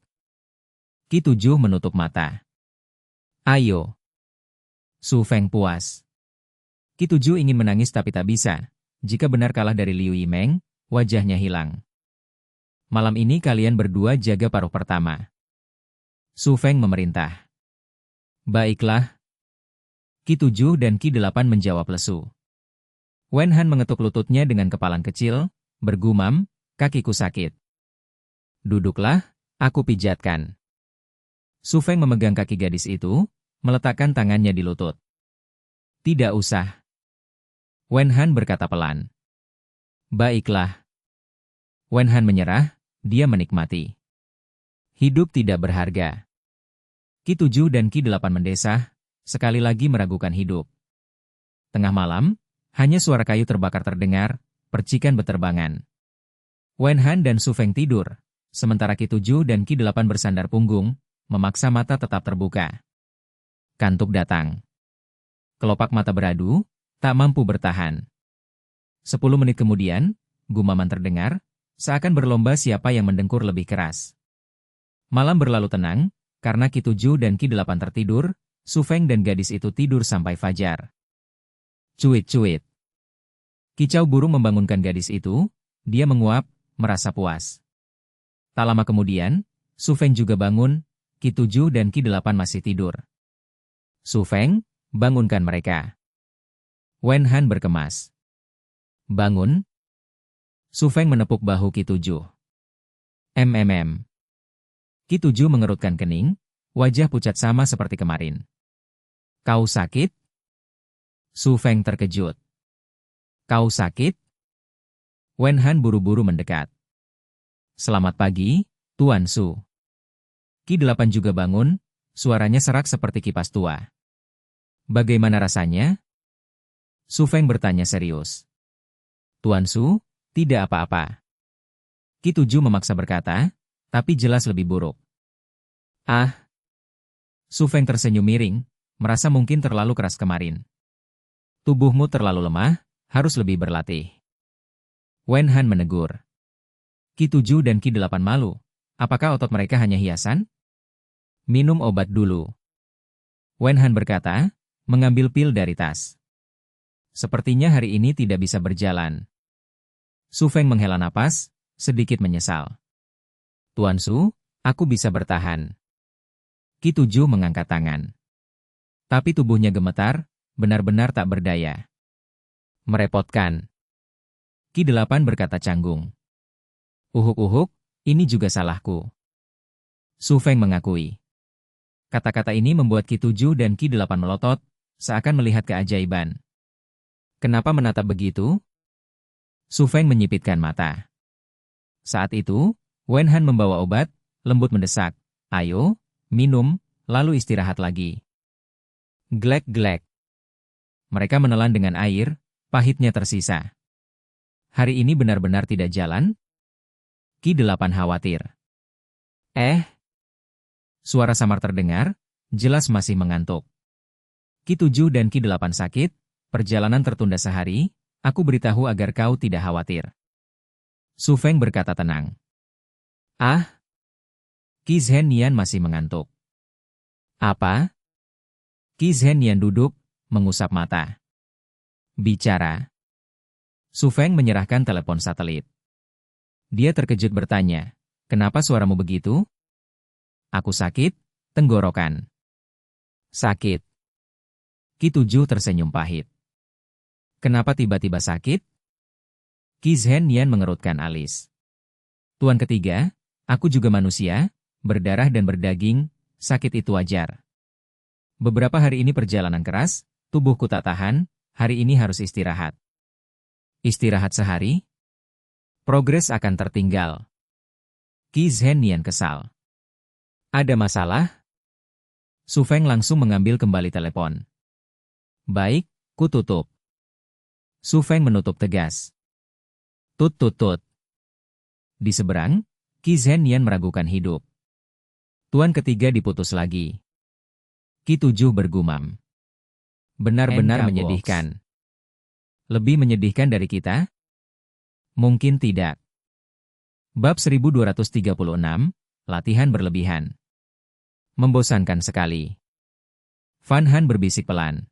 Ki-7 menutup mata. Ayo. Su Feng puas. Ki-7 ingin menangis tapi tak bisa. Jika benar kalah dari Liu Yimeng, wajahnya hilang. Malam ini kalian berdua jaga paruh pertama. Su Feng memerintah. Baiklah. Ki-7 dan Ki-8 menjawab lesu. Wen Han mengetuk lututnya dengan kepalan kecil, bergumam, kakiku sakit. Duduklah, aku pijatkan. Su Feng memegang kaki gadis itu, meletakkan tangannya di lutut. Tidak usah. Wen Han berkata pelan. Baiklah. Wen Han menyerah, dia menikmati. Hidup tidak berharga. Ki-7 dan Ki-8 mendesah, sekali lagi meragukan hidup. Tengah malam, hanya suara kayu terbakar terdengar, percikan beterbangan. Wen Han dan Su Feng tidur, sementara Ki-7 dan Ki-8 bersandar punggung, memaksa mata tetap terbuka. Kantuk datang. Kelopak mata beradu, tak mampu bertahan. 10 menit kemudian, gumaman terdengar, seakan berlomba siapa yang mendengkur lebih keras. Malam berlalu tenang, karena Ki-7 dan Ki-8 tertidur, Su Feng dan gadis itu tidur sampai fajar. Cuit-cuit. Kicau burung membangunkan gadis itu, dia menguap, merasa puas. Tak lama kemudian, Su Feng juga bangun, Ki-7 dan Ki-8 masih tidur. Su Feng, bangunkan mereka. Wen Han berkemas. Bangun. Su Feng menepuk bahu Ki-7. Ki-7 mengerutkan kening, wajah pucat sama seperti kemarin. Kau sakit? Su Feng terkejut. Kau sakit? Wen Han buru-buru mendekat. Selamat pagi, Tuan Su. Ki-8 juga bangun, suaranya serak seperti kipas tua. Bagaimana rasanya? Su Feng bertanya serius. Tuan Su, tidak apa-apa. Ki-7 memaksa berkata, tapi jelas lebih buruk. Ah. Su Feng tersenyum miring, merasa mungkin terlalu keras kemarin. Tubuhmu terlalu lemah, harus lebih berlatih. Wen Han menegur. Ki-7 dan Ki-8 malu. Apakah otot mereka hanya hiasan? Minum obat dulu. Wen Han berkata, mengambil pil dari tas. Sepertinya hari ini tidak bisa berjalan. Su Feng menghela napas, sedikit menyesal. Tuan Su, aku bisa bertahan. Ki-7 mengangkat tangan. Tapi tubuhnya gemetar, benar-benar tak berdaya. Merepotkan. Ki-8 berkata canggung. Uhuk-uhuk, ini juga salahku. Su Feng mengakui. Kata-kata ini membuat Ki-7 dan Ki-8 melotot, seakan melihat keajaiban. Kenapa menatap begitu? Su Feng menyipitkan mata. Saat itu, Wen Han membawa obat, lembut mendesak. Ayo, minum, lalu istirahat lagi. Glek-glek. Mereka menelan dengan air, pahitnya tersisa. Hari ini benar-benar tidak jalan? Ki-8 khawatir. Suara samar terdengar, jelas masih mengantuk. Ki-7 dan Ki-8 sakit, perjalanan tertunda sehari, aku beritahu agar kau tidak khawatir. Su Feng berkata tenang. Qi Zhenyan masih mengantuk. Apa? Qi Zhenyan duduk, mengusap mata. Bicara. Su Feng menyerahkan telepon satelit. Dia terkejut bertanya, kenapa suaramu begitu? Aku sakit, tenggorokan. Sakit. Ki-7 tersenyum pahit. Kenapa tiba-tiba sakit? Qi Zhenyan mengerutkan alis. Tuan ketiga, aku juga manusia, berdarah dan berdaging, sakit itu wajar. Beberapa hari ini perjalanan keras, tubuhku tak tahan, hari ini harus istirahat. Istirahat sehari? Progres akan tertinggal. Qi Zhenyan kesal. Ada masalah? Su Feng langsung mengambil kembali telepon. Baik, ku tutup. Su Feng menutup tegas. Tut. Di seberang, Qi Zhenyan meragukan hidup. Tuan ketiga diputus lagi. Ki-7 bergumam. Benar-benar menyedihkan. Lebih menyedihkan dari kita? Mungkin tidak. Bab 1236, latihan berlebihan. Membosankan sekali. Fan Han berbisik pelan.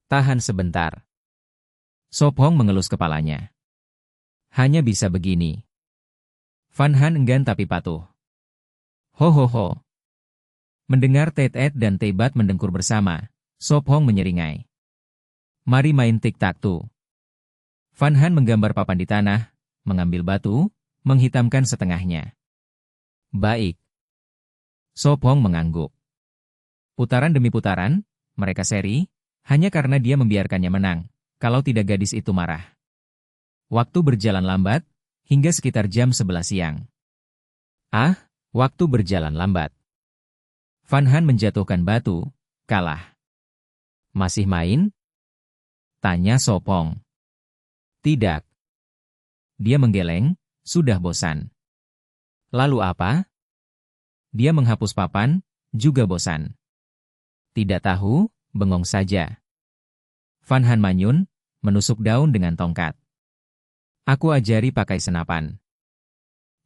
Tahan sebentar. Sop Hong mengelus kepalanya. Hanya bisa begini. Fan Han enggan tapi patuh. Ho. Mendengar Tet-Et dan Tebat mendengkur bersama, Sop Hong menyeringai. Mari main tic-tac-toe. Fan Han menggambar papan di tanah, mengambil batu, menghitamkan setengahnya. Baik. Sop Hong mengangguk. Putaran demi putaran, mereka seri, hanya karena dia membiarkannya menang, kalau tidak gadis itu marah. Waktu berjalan lambat, hingga sekitar jam 11 siang. Waktu berjalan lambat. Van Han menjatuhkan batu, kalah. Masih main? Tanya Sopong. Tidak. Dia menggeleng, sudah bosan. Lalu apa? Dia menghapus papan, juga bosan. Tidak tahu, bengong saja. Van Han manyun, menusuk daun dengan tongkat. Aku ajari pakai senapan.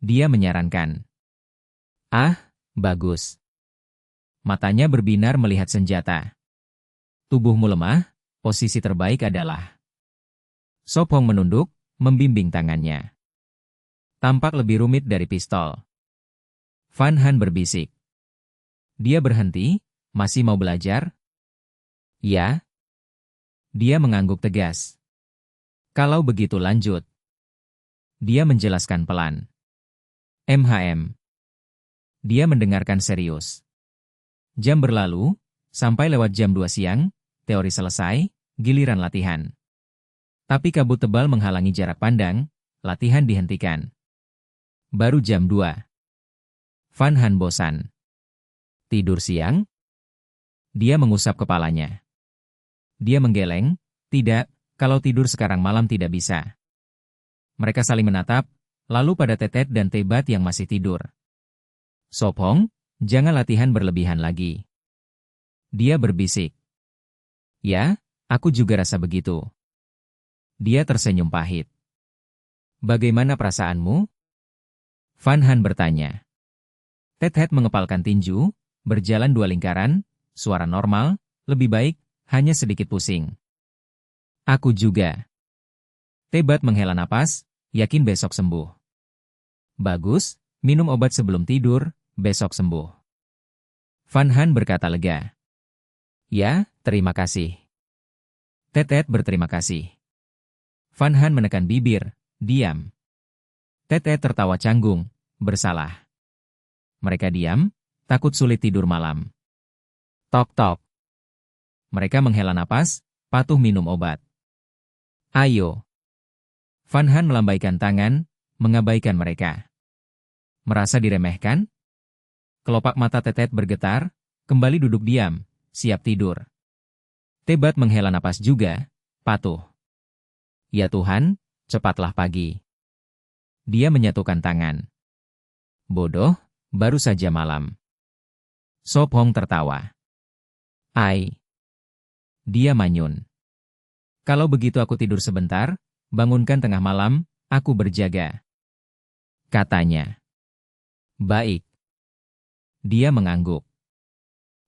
Dia menyarankan. Ah, bagus. Matanya berbinar melihat senjata. Tubuhmu lemah, posisi terbaik adalah. Sopong menunduk, membimbing tangannya. Tampak lebih rumit dari pistol. Van Han berbisik. Dia berhenti, masih mau belajar? Ya. Dia mengangguk tegas. Kalau begitu lanjut. Dia menjelaskan pelan. MHM. Dia mendengarkan serius. Jam berlalu, sampai lewat jam 2 siang, teori selesai, giliran latihan. Tapi kabut tebal menghalangi jarak pandang, latihan dihentikan. Baru jam 2. Van Han bosan. Tidur siang? Dia mengusap kepalanya. Dia menggeleng, tidak, kalau tidur sekarang malam tidak bisa. Mereka saling menatap, lalu pada Tetet dan Tebat yang masih tidur. Sopong, jangan latihan berlebihan lagi. Dia berbisik. Ya, aku juga rasa begitu. Dia tersenyum pahit. Bagaimana perasaanmu? Van Han bertanya. Tetet mengepalkan tinju, berjalan 2 lingkaran, suara normal, lebih baik, hanya sedikit pusing. Aku juga. Tebat menghela napas, yakin besok sembuh. Bagus, minum obat sebelum tidur, besok sembuh. Van Han berkata lega. Ya, terima kasih. Tetet berterima kasih. Van Han menekan bibir, diam. Tetet tertawa canggung, bersalah. Mereka diam, takut sulit tidur malam. Tok-tok. Mereka menghela napas, patuh minum obat. Ayo. Van Han melambaikan tangan, mengabaikan mereka. Merasa diremehkan? Kelopak mata Tetet bergetar, kembali duduk diam, siap tidur. Tebat menghela napas juga, patuh. Ya Tuhan, cepatlah pagi. Dia menyatukan tangan. Bodoh, baru saja malam. Sopong tertawa. Ai. Dia manyun. Kalau begitu aku tidur sebentar, bangunkan tengah malam, aku berjaga. Katanya. Baik. Dia mengangguk.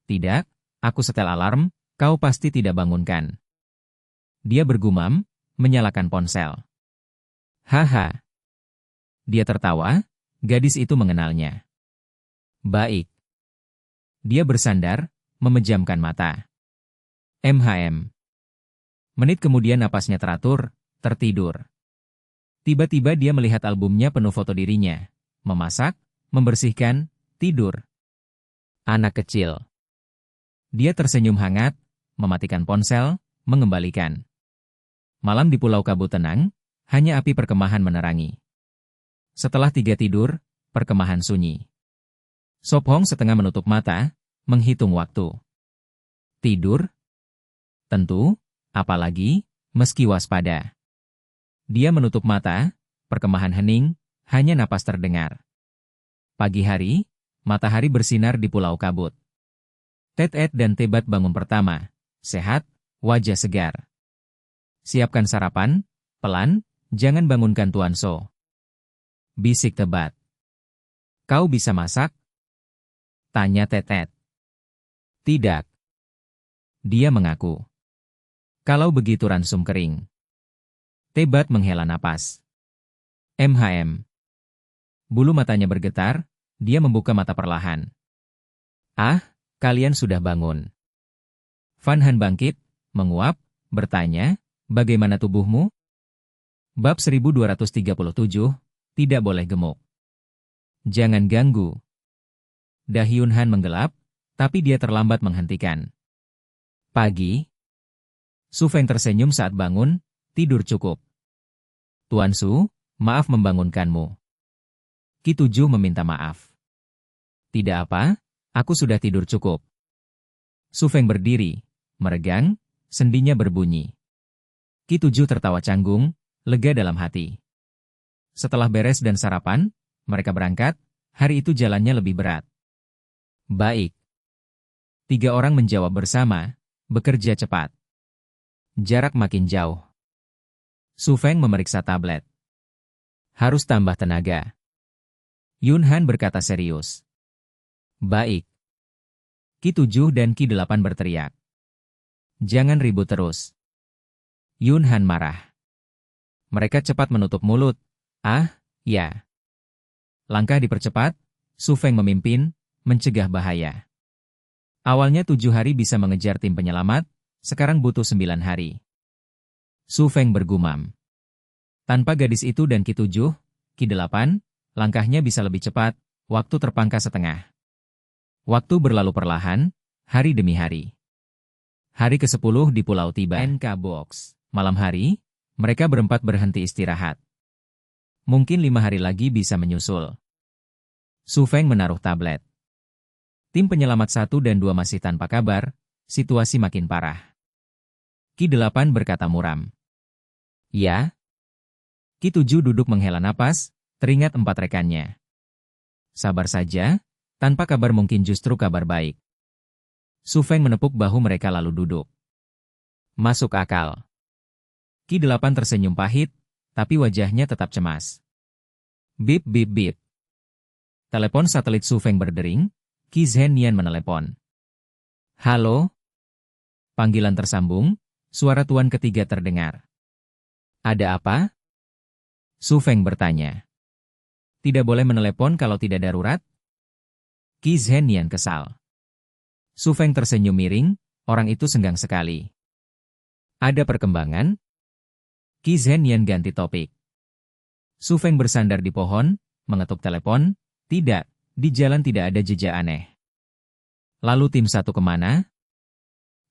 Tidak, aku setel alarm, kau pasti tidak bangunkan. Dia bergumam, menyalakan ponsel. Haha. Dia tertawa, gadis itu mengenalnya. Baik. Dia bersandar, memejamkan mata. MHM. Menit kemudian napasnya teratur, tertidur. Tiba-tiba dia melihat albumnya penuh foto dirinya. Memasak, membersihkan, tidur. Anak kecil. Dia tersenyum hangat, mematikan ponsel, mengembalikan. Malam di Pulau Kabut tenang, hanya api perkemahan menerangi. Setelah 3 tidur, perkemahan sunyi. Sopong setengah menutup mata, menghitung waktu. Tidur? Tentu, apalagi, meski waspada. Dia menutup mata, perkemahan hening, hanya napas terdengar. Pagi hari, matahari bersinar di Pulau Kabut. Tetet dan Tebat bangun pertama, sehat, wajah segar. Siapkan sarapan, pelan, jangan bangunkan Tuan So. Bisik Tebat. Kau bisa masak? Tanya Tetet. Tidak. Dia mengaku. Kalau begitu ransum kering. Tebat menghela napas. MHM. Bulu matanya bergetar, dia membuka mata perlahan. Ah, kalian sudah bangun. Van Han bangkit, menguap, bertanya, bagaimana tubuhmu? Bab 1237, tidak boleh gemuk. Jangan ganggu. Dahyun Han menggelap, tapi dia terlambat menghentikan. Pagi. Su Feng tersenyum saat bangun, tidur cukup. Tuan Su, maaf membangunkanmu. Ki Tujuh meminta maaf. Tidak apa, Aku sudah tidur cukup. Su Feng berdiri, meregang, sendinya berbunyi. Qi Tujuh tertawa canggung, lega dalam hati. Setelah beres dan sarapan, mereka berangkat, hari itu jalannya lebih berat. Baik. 3 orang menjawab bersama, bekerja cepat. Jarak makin jauh. Su Feng memeriksa tablet. Harus tambah tenaga. Yun Han berkata serius. Baik. Qi Tujuh dan Qi Delapan berteriak. Jangan ribut terus. Yun Han marah. Mereka cepat menutup mulut. Ah, ya. Langkah dipercepat, Su Feng memimpin, mencegah bahaya. Awalnya 7 hari bisa mengejar tim penyelamat, sekarang butuh 9 hari. Su Feng bergumam. Tanpa gadis itu dan Qi Tujuh, Qi Delapan, langkahnya bisa lebih cepat, waktu terpangkas setengah. Waktu berlalu perlahan, hari demi hari. Hari ke-10 di Pulau Tiba. NK Box. Malam hari, mereka berempat berhenti istirahat. Mungkin 5 hari lagi bisa menyusul. Su Feng menaruh tablet. Tim penyelamat 1 dan 2 masih tanpa kabar, situasi makin parah. Qi Delapan berkata muram. Ya. Qi Tujuh duduk menghela napas, teringat 4 rekannya. Sabar saja, tanpa kabar mungkin justru kabar baik. Su Feng menepuk bahu mereka lalu duduk. Masuk akal. Qi Delapan tersenyum pahit, tapi wajahnya tetap cemas. Bip bip bip. Telepon satelit Su Feng berdering, Qi Zhenyan menelepon. Halo? Panggilan tersambung, suara tuan ketiga terdengar. Ada apa? Su Feng bertanya. Tidak boleh menelepon kalau tidak darurat? Qi Zhenyan kesal. Su Feng tersenyum miring, orang itu senggang sekali. Ada perkembangan? Qi Zhenyan ganti topik. Su Feng bersandar di pohon, mengetuk telepon. Tidak, di jalan tidak ada jejak aneh. Lalu tim 1 kemana?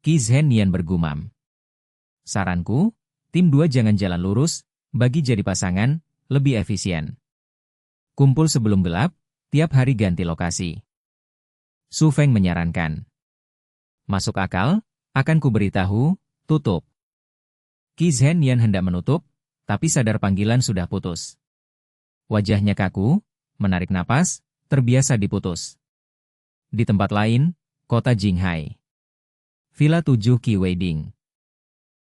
Qi Zhenyan bergumam. Saranku, tim 2 jangan jalan lurus, bagi jadi pasangan, lebih efisien. Kumpul sebelum gelap, tiap hari ganti lokasi. Su Feng menyarankan. Masuk akal, akan kuberitahu, tutup. Qi Zhenyan hendak menutup, tapi sadar panggilan sudah putus. Wajahnya kaku, menarik napas, terbiasa diputus. Di tempat lain, kota Jinghai. Villa 7 Qi Weiding.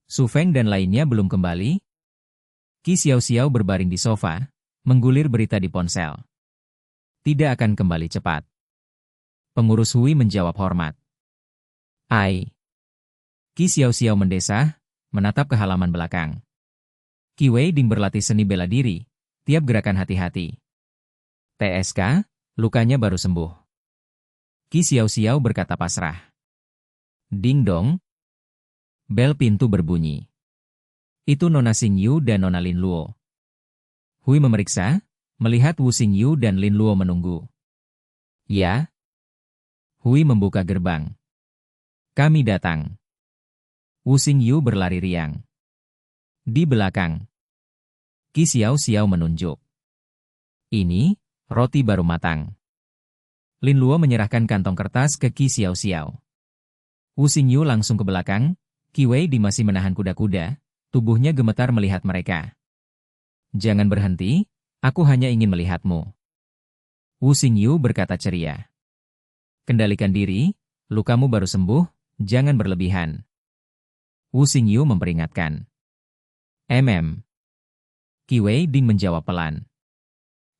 Su Feng dan lainnya belum kembali. Qi Xiao-Xiao berbaring di sofa, menggulir berita di ponsel. Tidak akan kembali cepat. Pengurus Hui menjawab hormat. Ai. Qi Xiao-Xiao mendesah, menatap ke halaman belakang. Qi Weiding berlatih seni bela diri, tiap gerakan hati-hati. TSK, lukanya baru sembuh. Qi Xiao-Xiao berkata pasrah. Ding dong. Bel pintu berbunyi. Itu Nona Xingyu dan Nona Lin Luo. Hui memeriksa, melihat Wu Xingyu dan Lin Luo menunggu. Ya. Hui membuka gerbang. Kami datang. Wu Xingyu berlari riang. Di belakang. Qi Xiao-Xiao menunjuk. Ini, roti baru matang. Lin Luo menyerahkan kantong kertas ke Qi Xiao-Xiao. Wu Xingyu langsung ke belakang, Qi Weiding masih menahan kuda-kuda, tubuhnya gemetar melihat mereka. Jangan berhenti, aku hanya ingin melihatmu. Wu Xingyu berkata ceria. Kendalikan diri, lukamu baru sembuh, jangan berlebihan. Wu Xingyu memperingatkan. Qi Weiding menjawab pelan.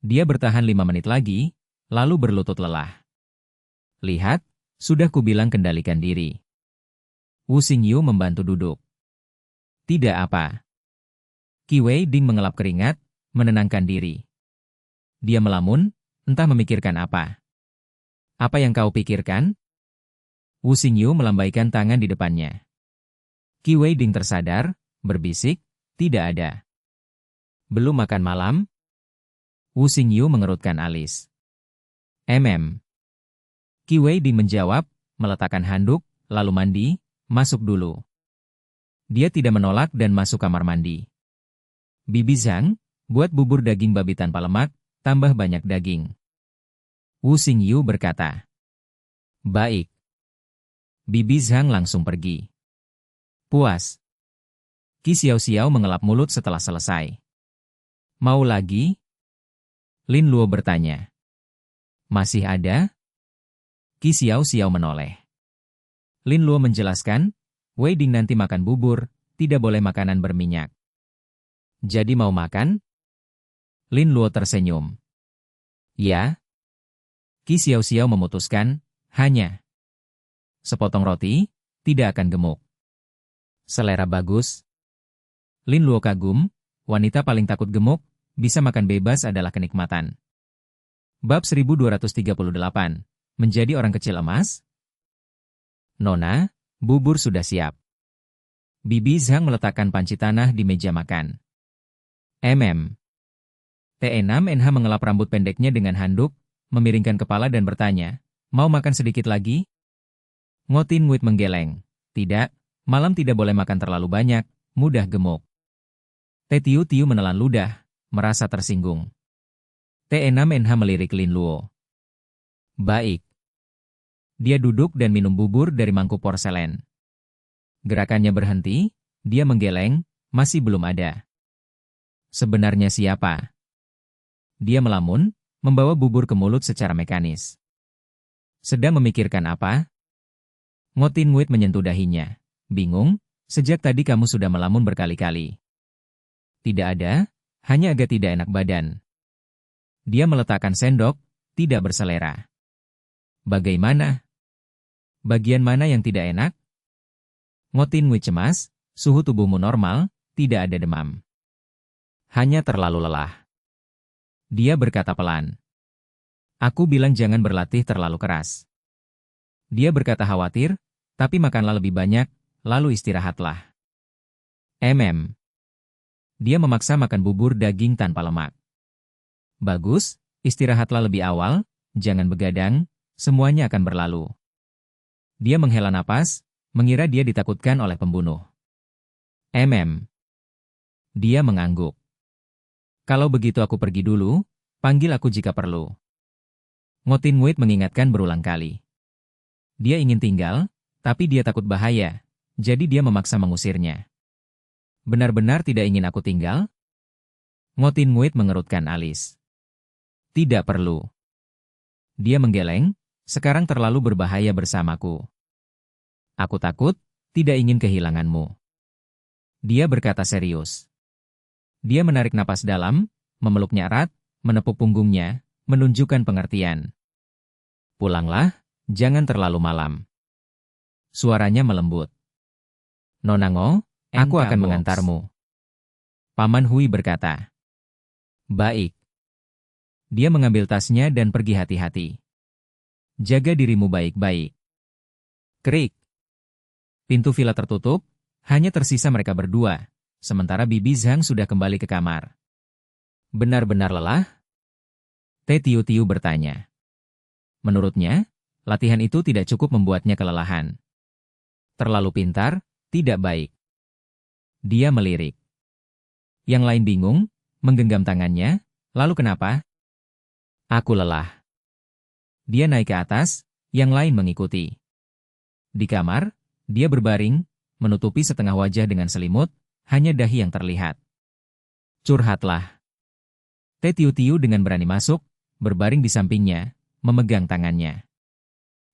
Dia bertahan 5 menit lagi, lalu berlutut lelah. Lihat, sudah kubilang kendalikan diri. Wu Xingyu membantu duduk. Tidak apa. Qi Weiding mengelap keringat, menenangkan diri. Dia melamun, entah memikirkan apa. Apa yang kau pikirkan? Wu Xingyu melambaikan tangan di depannya. Qi Weiding tersadar, berbisik, tidak ada. Belum makan malam? Wu Xingyu mengerutkan alis. Qi Weiding menjawab, meletakkan handuk, lalu mandi, masuk dulu. Dia tidak menolak dan masuk kamar mandi. Bibi Zhang, buat bubur daging babi tanpa lemak, tambah banyak daging. Wu Xingyu berkata. Baik. Bibi Zhang langsung pergi. Puas. Qi Xiao-xiao mengelap mulut setelah selesai. Mau lagi? Lin Luo bertanya. Masih ada? Qi Xiao-xiao menoleh. Lin Luo menjelaskan, Wei Ding nanti makan bubur, tidak boleh makanan berminyak. Jadi mau makan? Lin Luo tersenyum. Ya. Qi Xiao-xiao memutuskan, hanya sepotong roti, tidak akan gemuk. Selera bagus. Lin Luo kagum, wanita paling takut gemuk, bisa makan bebas adalah kenikmatan. Bab 1238, menjadi orang kecil emas? Nona, bubur sudah siap. Bibi Zhang meletakkan panci tanah di meja makan. T6NH mengelap rambut pendeknya dengan handuk, memiringkan kepala dan bertanya, mau makan sedikit lagi? Ngotin Nguit menggeleng. Tidak, malam tidak boleh makan terlalu banyak, mudah gemuk. Tiu menelan ludah, merasa tersinggung. T6NH melirik Lin Luo. Baik. Dia duduk dan minum bubur dari mangkuk porselen. Gerakannya berhenti, dia menggeleng, masih belum ada. Sebenarnya siapa? Dia melamun, membawa bubur ke mulut secara mekanis. Sedang memikirkan apa? Ngotin Nguit menyentuh dahinya. Bingung, sejak tadi kamu sudah melamun berkali-kali. Tidak ada, hanya agak tidak enak badan. Dia meletakkan sendok, tidak berselera. Bagaimana? Bagian mana yang tidak enak? Ngotin Nguit cemas, suhu tubuhmu normal, tidak ada demam. Hanya terlalu lelah. Dia berkata pelan. Aku bilang jangan berlatih terlalu keras. Dia berkata khawatir, tapi makanlah lebih banyak, lalu istirahatlah. Dia memaksa makan bubur daging tanpa lemak. Bagus, istirahatlah lebih awal, jangan begadang, semuanya akan berlalu. Dia menghela napas, mengira dia ditakutkan oleh pembunuh. Dia mengangguk. Kalau begitu aku pergi dulu, panggil aku jika perlu. Ngotin Nguit mengingatkan berulang kali. Dia ingin tinggal, tapi dia takut bahaya, jadi dia memaksa mengusirnya. Benar-benar tidak ingin aku tinggal? Ngotin Nguit mengerutkan alis. Tidak perlu. Dia menggeleng, sekarang terlalu berbahaya bersamaku. Aku takut, tidak ingin kehilanganmu. Dia berkata serius. Dia menarik napas dalam, memeluknya erat, menepuk punggungnya, menunjukkan pengertian. Pulanglah, jangan terlalu malam. Suaranya melembut. Nona Ngo, aku akan mengantarmu. Paman Hui berkata. Baik. Dia mengambil tasnya dan pergi hati-hati. Jaga dirimu baik-baik. Krik. Pintu villa tertutup, hanya tersisa mereka berdua, sementara Bibi Zhang sudah kembali ke kamar. Benar-benar lelah? Tiu bertanya. Menurutnya, latihan itu tidak cukup membuatnya kelelahan. Terlalu pintar, tidak baik. Dia melirik. Yang lain bingung, menggenggam tangannya, lalu kenapa? Aku lelah. Dia naik ke atas, yang lain mengikuti. Di kamar, dia berbaring, menutupi setengah wajah dengan selimut, hanya dahi yang terlihat. Curhatlah. Tiu dengan berani masuk, berbaring di sampingnya, memegang tangannya.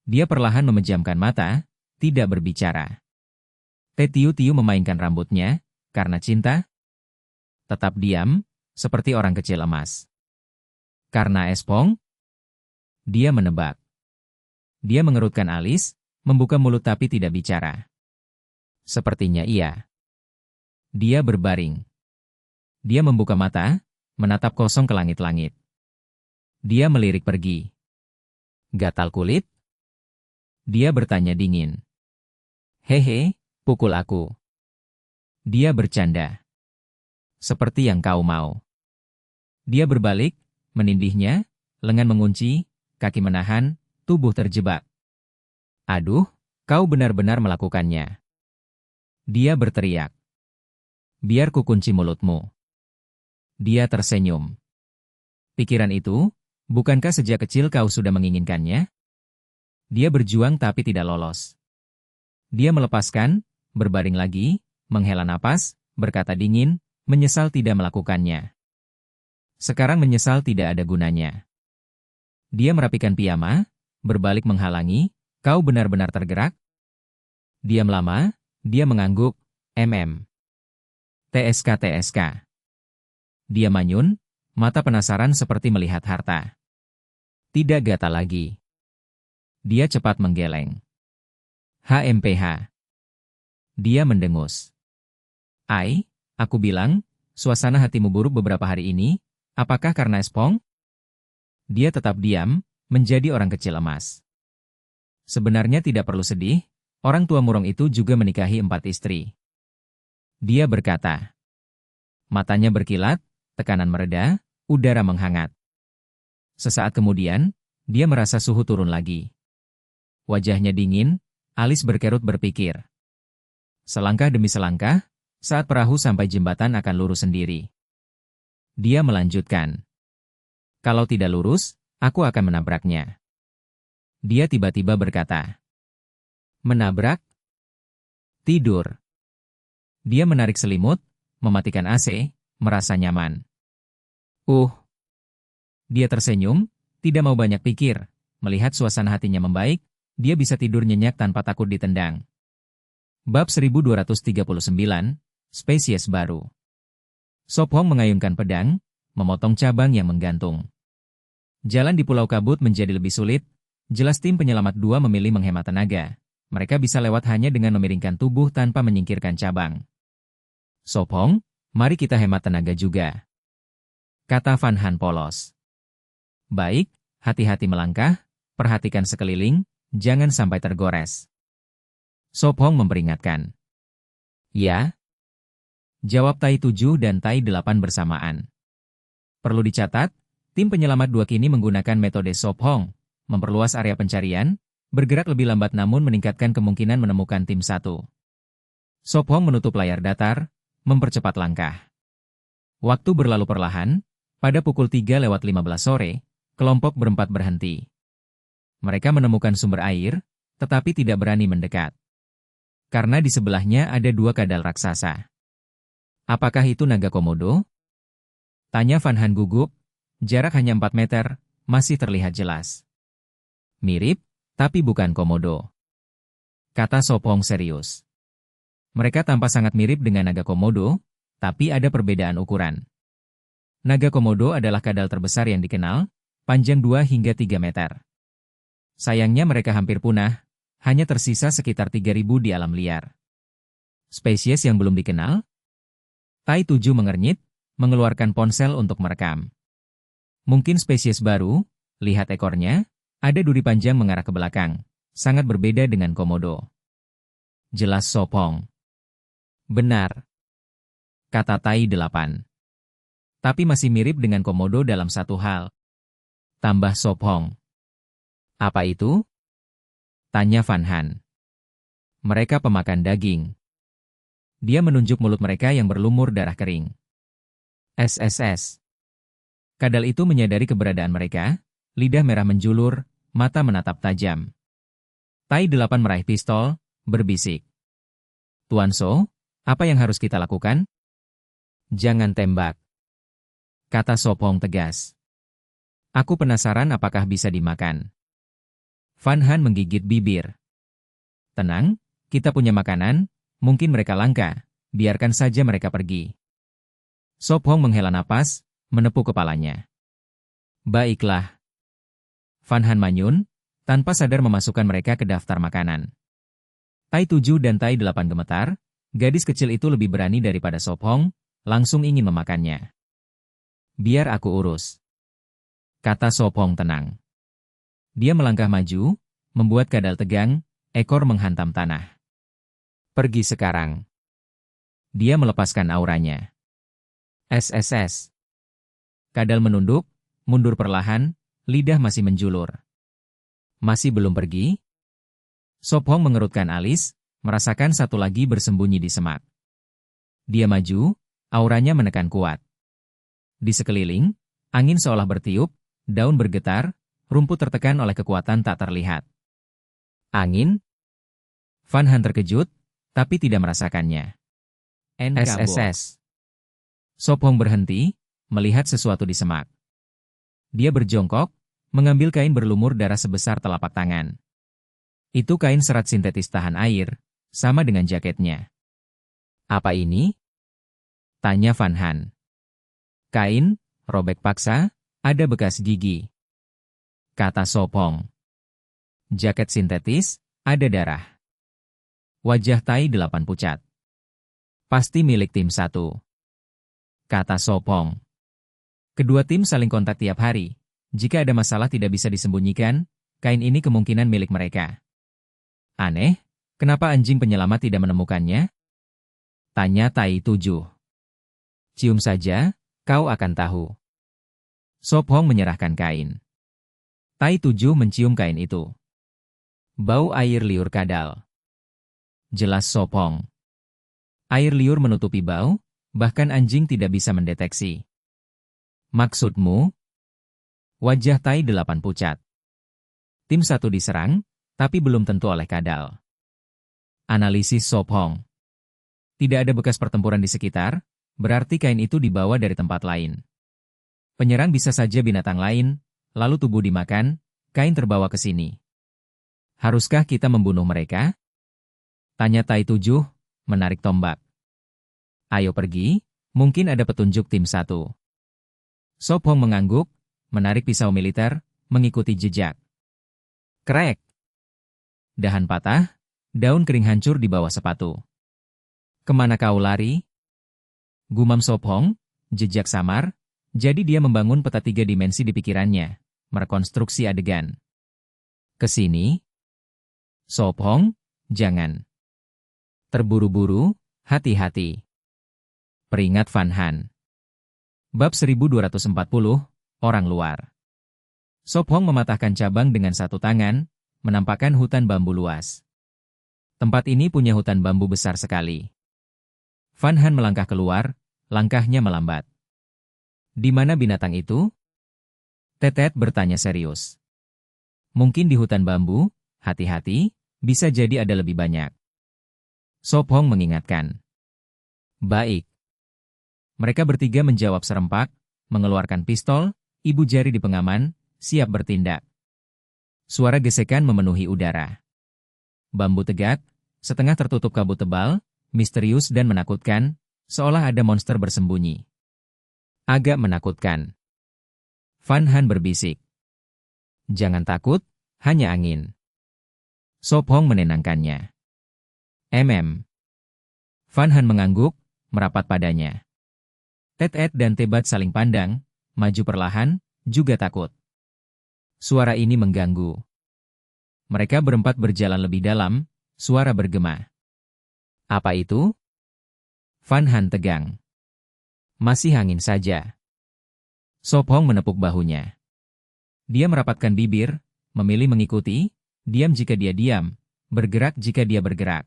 Dia perlahan memejamkan mata, tidak berbicara. Tiu memainkan rambutnya, karena cinta. Tetap diam, seperti orang kecil emas. Karena espong? Dia menebak. Dia mengerutkan alis, membuka mulut tapi tidak bicara. Sepertinya iya. Dia berbaring. Dia membuka mata, menatap kosong ke langit-langit. Dia melirik pergi. Gatal kulit? Dia bertanya dingin. Hehe, pukul aku. Dia bercanda. Seperti yang kau mau. Dia berbalik, menindihnya, lengan mengunci, kaki menahan, tubuh terjebak. Aduh, kau benar-benar melakukannya. Dia berteriak. Biar ku kunci mulutmu. Dia tersenyum. Pikiran itu, bukankah sejak kecil kau sudah menginginkannya? Dia berjuang tapi tidak lolos. Dia melepaskan, berbaring lagi, menghela napas, berkata dingin, menyesal tidak melakukannya. Sekarang menyesal tidak ada gunanya. Dia merapikan piyama, berbalik menghalangi, kau benar-benar tergerak? Diam lama, dia mengangguk, TSK. Dia manyun, mata penasaran seperti melihat harta. Tidak gatal lagi. Dia cepat menggeleng. HMPH. Dia mendengus. Aku bilang, suasana hatimu buruk beberapa hari ini, apakah karena Espong? Dia tetap diam, menjadi orang kecil emas. Sebenarnya tidak perlu sedih, orang tua murong itu juga menikahi 4 istri. Dia berkata. Matanya berkilat, tekanan mereda, udara menghangat. Sesaat kemudian, dia merasa suhu turun lagi. Wajahnya dingin, alis berkerut berpikir. Selangkah demi selangkah, saat perahu sampai jembatan akan lurus sendiri. Dia melanjutkan. Kalau tidak lurus, aku akan menabraknya. Dia tiba-tiba berkata. Menabrak? Tidur. Dia menarik selimut, mematikan AC, merasa nyaman. Dia tersenyum, tidak mau banyak pikir, melihat suasana hatinya membaik, dia bisa tidur nyenyak tanpa takut ditendang. Bab 1239, Spesies Baru. Sophong mengayunkan pedang, memotong cabang yang menggantung. Jalan di Pulau Kabut menjadi lebih sulit, jelas tim penyelamat 2 memilih menghemat tenaga. Mereka bisa lewat hanya dengan memiringkan tubuh tanpa menyingkirkan cabang. Sophong, mari kita hemat tenaga juga. Kata Van Han polos. Baik, hati-hati melangkah, perhatikan sekeliling, jangan sampai tergores. Sophong memperingatkan. Ya. Jawab Tai 7 dan Tai 8 bersamaan. Perlu dicatat, tim penyelamat 2 kini menggunakan metode Sophong, memperluas area pencarian, bergerak lebih lambat namun meningkatkan kemungkinan menemukan tim 1. Sophong menutup layar datar, mempercepat langkah. Waktu berlalu perlahan, pada pukul 3:15 sore, kelompok berempat berhenti. Mereka menemukan sumber air, tetapi tidak berani mendekat. Karena di sebelahnya ada 2 kadal raksasa. Apakah itu naga komodo? Tanya Van Han gugup, jarak hanya 4 meter, masih terlihat jelas. Mirip, tapi bukan komodo. Kata Sophong serius. Mereka tampak sangat mirip dengan naga komodo, tapi ada perbedaan ukuran. Naga komodo adalah kadal terbesar yang dikenal, panjang 2 hingga 3 meter. Sayangnya mereka hampir punah, hanya tersisa sekitar 3.000 di alam liar. Spesies yang belum dikenal? Tai 7 mengernyit, mengeluarkan ponsel untuk merekam. Mungkin spesies baru, lihat ekornya, ada duri panjang mengarah ke belakang, sangat berbeda dengan komodo. Jelas Sophong. Benar. Kata Tai 8. Tapi masih mirip dengan komodo dalam satu hal. Tambah Sophong. Apa itu? Tanya Van Han. Mereka pemakan daging. Dia menunjuk mulut mereka yang berlumur darah kering. SSS. Kadal itu menyadari keberadaan mereka, lidah merah menjulur, mata menatap tajam. Tai 8 meraih pistol, berbisik. Tuan So, apa yang harus kita lakukan? Jangan tembak. Kata Sophong tegas. Aku penasaran apakah bisa dimakan. Van Han menggigit bibir. Tenang, kita punya makanan, mungkin mereka langka, biarkan saja mereka pergi. Sophong menghela napas, menepuk kepalanya. Baiklah. Van Han manyun, tanpa sadar memasukkan mereka ke daftar makanan. Tai 7 dan Tai 8 gemetar, gadis kecil itu lebih berani daripada Sophong, langsung ingin memakannya. Biar aku urus. Kata Sophong tenang. Dia melangkah maju, membuat kadal tegang, ekor menghantam tanah. Pergi sekarang. Dia melepaskan auranya. SSS. Kadal menunduk, mundur perlahan, lidah masih menjulur. Masih belum pergi? Sophong mengerutkan alis, merasakan satu lagi bersembunyi di semak. Dia maju, auranya menekan kuat. Di sekeliling, angin seolah bertiup, daun bergetar, rumput tertekan oleh kekuatan tak terlihat. Angin? Van Han terkejut, tapi tidak merasakannya. SSS. Sop Hong berhenti, melihat sesuatu di semak. Dia berjongkok, mengambil kain berlumur darah sebesar telapak tangan. Itu kain serat sintetis tahan air, sama dengan jaketnya. Apa ini? Tanya Van Han. Kain, robek paksa, ada bekas gigi. Kata Sop Hong. Jaket sintetis, ada darah. Wajah Tai 8 pucat. Pasti milik tim 1. Kata Sop Hong. Kedua tim saling kontak tiap hari. Jika ada masalah tidak bisa disembunyikan, kain ini kemungkinan milik mereka. Aneh, kenapa anjing penyelamat tidak menemukannya? Tanya Tai 7. Cium saja, kau akan tahu. Sop Hong menyerahkan kain. Tai 7 mencium kain itu. Bau air liur kadal. Jelas Sop Hong. Air liur menutupi bau, bahkan anjing tidak bisa mendeteksi. Maksudmu? Wajah Tai 8 pucat. Tim 1 diserang, tapi belum tentu oleh kadal. Analisis Sop Hong. Tidak ada bekas pertempuran di sekitar, berarti kain itu dibawa dari tempat lain. Penyerang bisa saja binatang lain, lalu tubuh dimakan, kain terbawa ke sini. Haruskah kita membunuh mereka? Tanya Tai 7, menarik tombak. Ayo pergi, mungkin ada petunjuk tim 1. Sop Hong mengangguk, menarik pisau militer, mengikuti jejak. Krek! Dahan patah, daun kering hancur di bawah sepatu. Kemana kau lari? Gumam Sop Hong, jejak samar, jadi dia membangun peta 3 dimensi di pikirannya, merekonstruksi adegan. Kesini? Sop Hong, jangan. Terburu-buru, hati-hati. Peringat Van Han. Bab 1240, Orang Luar. Sop Hong mematahkan cabang dengan satu tangan, menampakkan hutan bambu luas. Tempat ini punya hutan bambu besar sekali. Van Han melangkah keluar, langkahnya melambat. Di mana binatang itu? Tetet bertanya serius. Mungkin di hutan bambu, hati-hati, bisa jadi ada lebih banyak. Sop Hong mengingatkan. Baik. Mereka bertiga menjawab serempak, mengeluarkan pistol, ibu jari di pengaman, siap bertindak. Suara gesekan memenuhi udara. Bambu tegak, setengah tertutup kabut tebal, misterius dan menakutkan, seolah ada monster bersembunyi. Agak menakutkan. Van Han berbisik. Jangan takut, hanya angin. Sop Hong menenangkannya. Van Han mengangguk, merapat padanya. Tetet dan Tebat saling pandang, maju perlahan, juga takut. Suara ini mengganggu. Mereka berempat berjalan lebih dalam, suara bergema. Apa itu? Van Han tegang. Masih angin saja. Sop Hong menepuk bahunya. Dia merapatkan bibir, memilih mengikuti, diam jika dia diam, bergerak jika dia bergerak.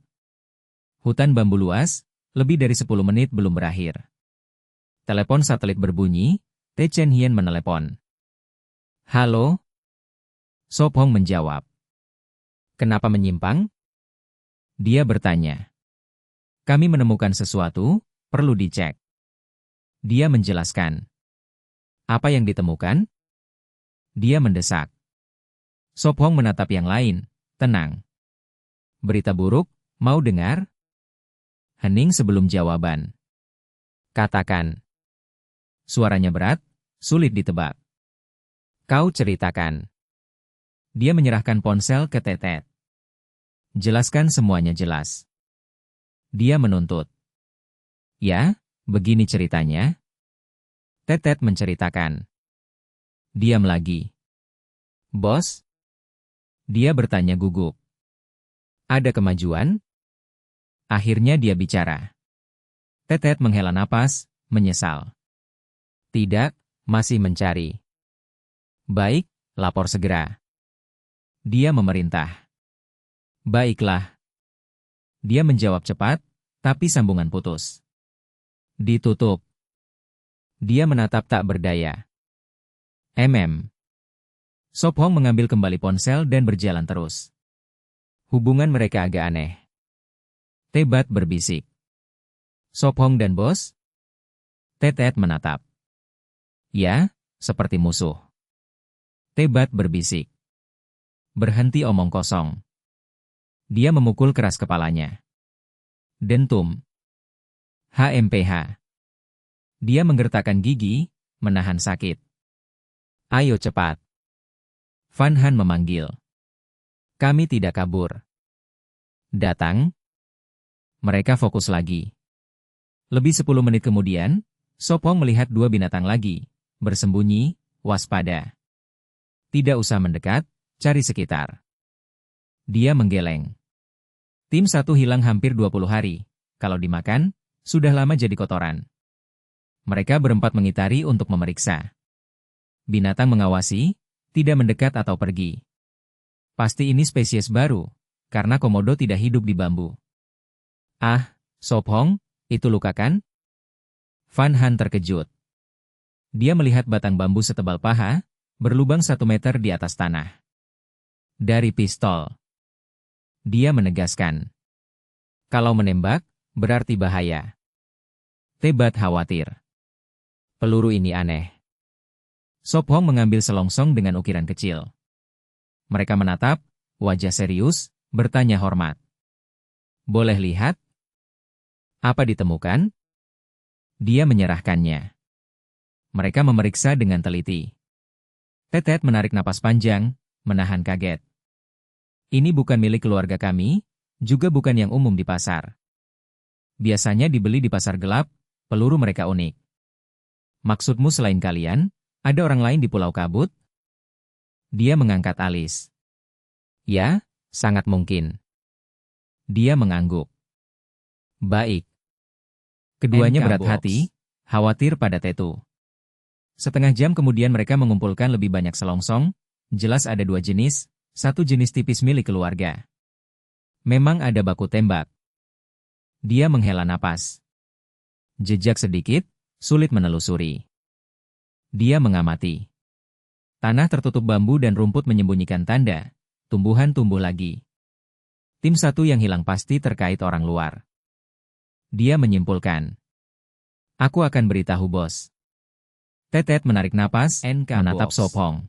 Hutan bambu luas, lebih dari 10 menit belum berakhir. Telepon satelit berbunyi, Te Chen Hien menelepon. Halo? Sop Hong menjawab. Kenapa menyimpang? Dia bertanya. Kami menemukan sesuatu, perlu dicek. Dia menjelaskan. Apa yang ditemukan? Dia mendesak. Sop Hong menatap yang lain, tenang. Berita buruk, mau dengar? Hening sebelum jawaban. Katakan. Suaranya berat, sulit ditebak. Kau ceritakan. Dia menyerahkan ponsel ke Tetet. Jelaskan semuanya jelas. Dia menuntut. Ya, begini ceritanya. Tetet menceritakan. Diam lagi. Bos? Dia bertanya gugup. Ada kemajuan? Akhirnya dia bicara. Tetet menghela napas, menyesal. Tidak, masih mencari. Baik, lapor segera. Dia memerintah. Baiklah. Dia menjawab cepat, tapi sambungan putus. Ditutup. Dia menatap tak berdaya. Sop Hong mengambil kembali ponsel dan berjalan terus. Hubungan mereka agak aneh. Tebat berbisik. Sophong dan bos? Tetet menatap. Ya, seperti musuh. Tebat berbisik. Berhenti omong kosong. Dia memukul keras kepalanya. Dentum. HMPH. Dia menggertakkan gigi, menahan sakit. Ayo cepat. Van Han memanggil. Kami tidak kabur. Datang. Mereka fokus lagi. Lebih 10 menit kemudian, Sophong melihat dua binatang lagi, bersembunyi, waspada. Tidak usah mendekat, cari sekitar. Dia menggeleng. Tim 1 hilang hampir 20 hari. Kalau dimakan, sudah lama jadi kotoran. Mereka berempat mengitari untuk memeriksa. Binatang mengawasi, tidak mendekat atau pergi. Pasti ini spesies baru, karena komodo tidak hidup di bambu. Ah, Sophong, itu luka kan? Van Han terkejut. Dia melihat batang bambu setebal paha, berlubang 1 meter di atas tanah. Dari pistol. Dia menegaskan. Kalau menembak, berarti bahaya. Tebat khawatir. Peluru ini aneh. Sophong mengambil selongsong dengan ukiran kecil. Mereka menatap, wajah serius, bertanya hormat. Boleh lihat? Apa ditemukan? Dia menyerahkannya. Mereka memeriksa dengan teliti. Tetet menarik napas panjang, menahan kaget. Ini bukan milik keluarga kami, juga bukan yang umum di pasar. Biasanya dibeli di pasar gelap, peluru mereka unik. Maksudmu selain kalian, ada orang lain di Pulau Kabut? Dia mengangkat alis. Ya, sangat mungkin. Dia mengangguk. Baik. Keduanya berat hati, khawatir pada Tetu. Setengah jam kemudian mereka mengumpulkan lebih banyak selongsong, jelas ada 2 jenis, 1 jenis tipis milik keluarga. Memang ada baku tembak. Dia menghela napas. Jejak sedikit, sulit menelusuri. Dia mengamati. Tanah tertutup bambu dan rumput menyembunyikan tanda, tumbuhan tumbuh lagi. Tim 1 yang hilang pasti terkait orang luar. Dia menyimpulkan. Aku akan beritahu bos. Tetet menarik napas, menatap Sophong.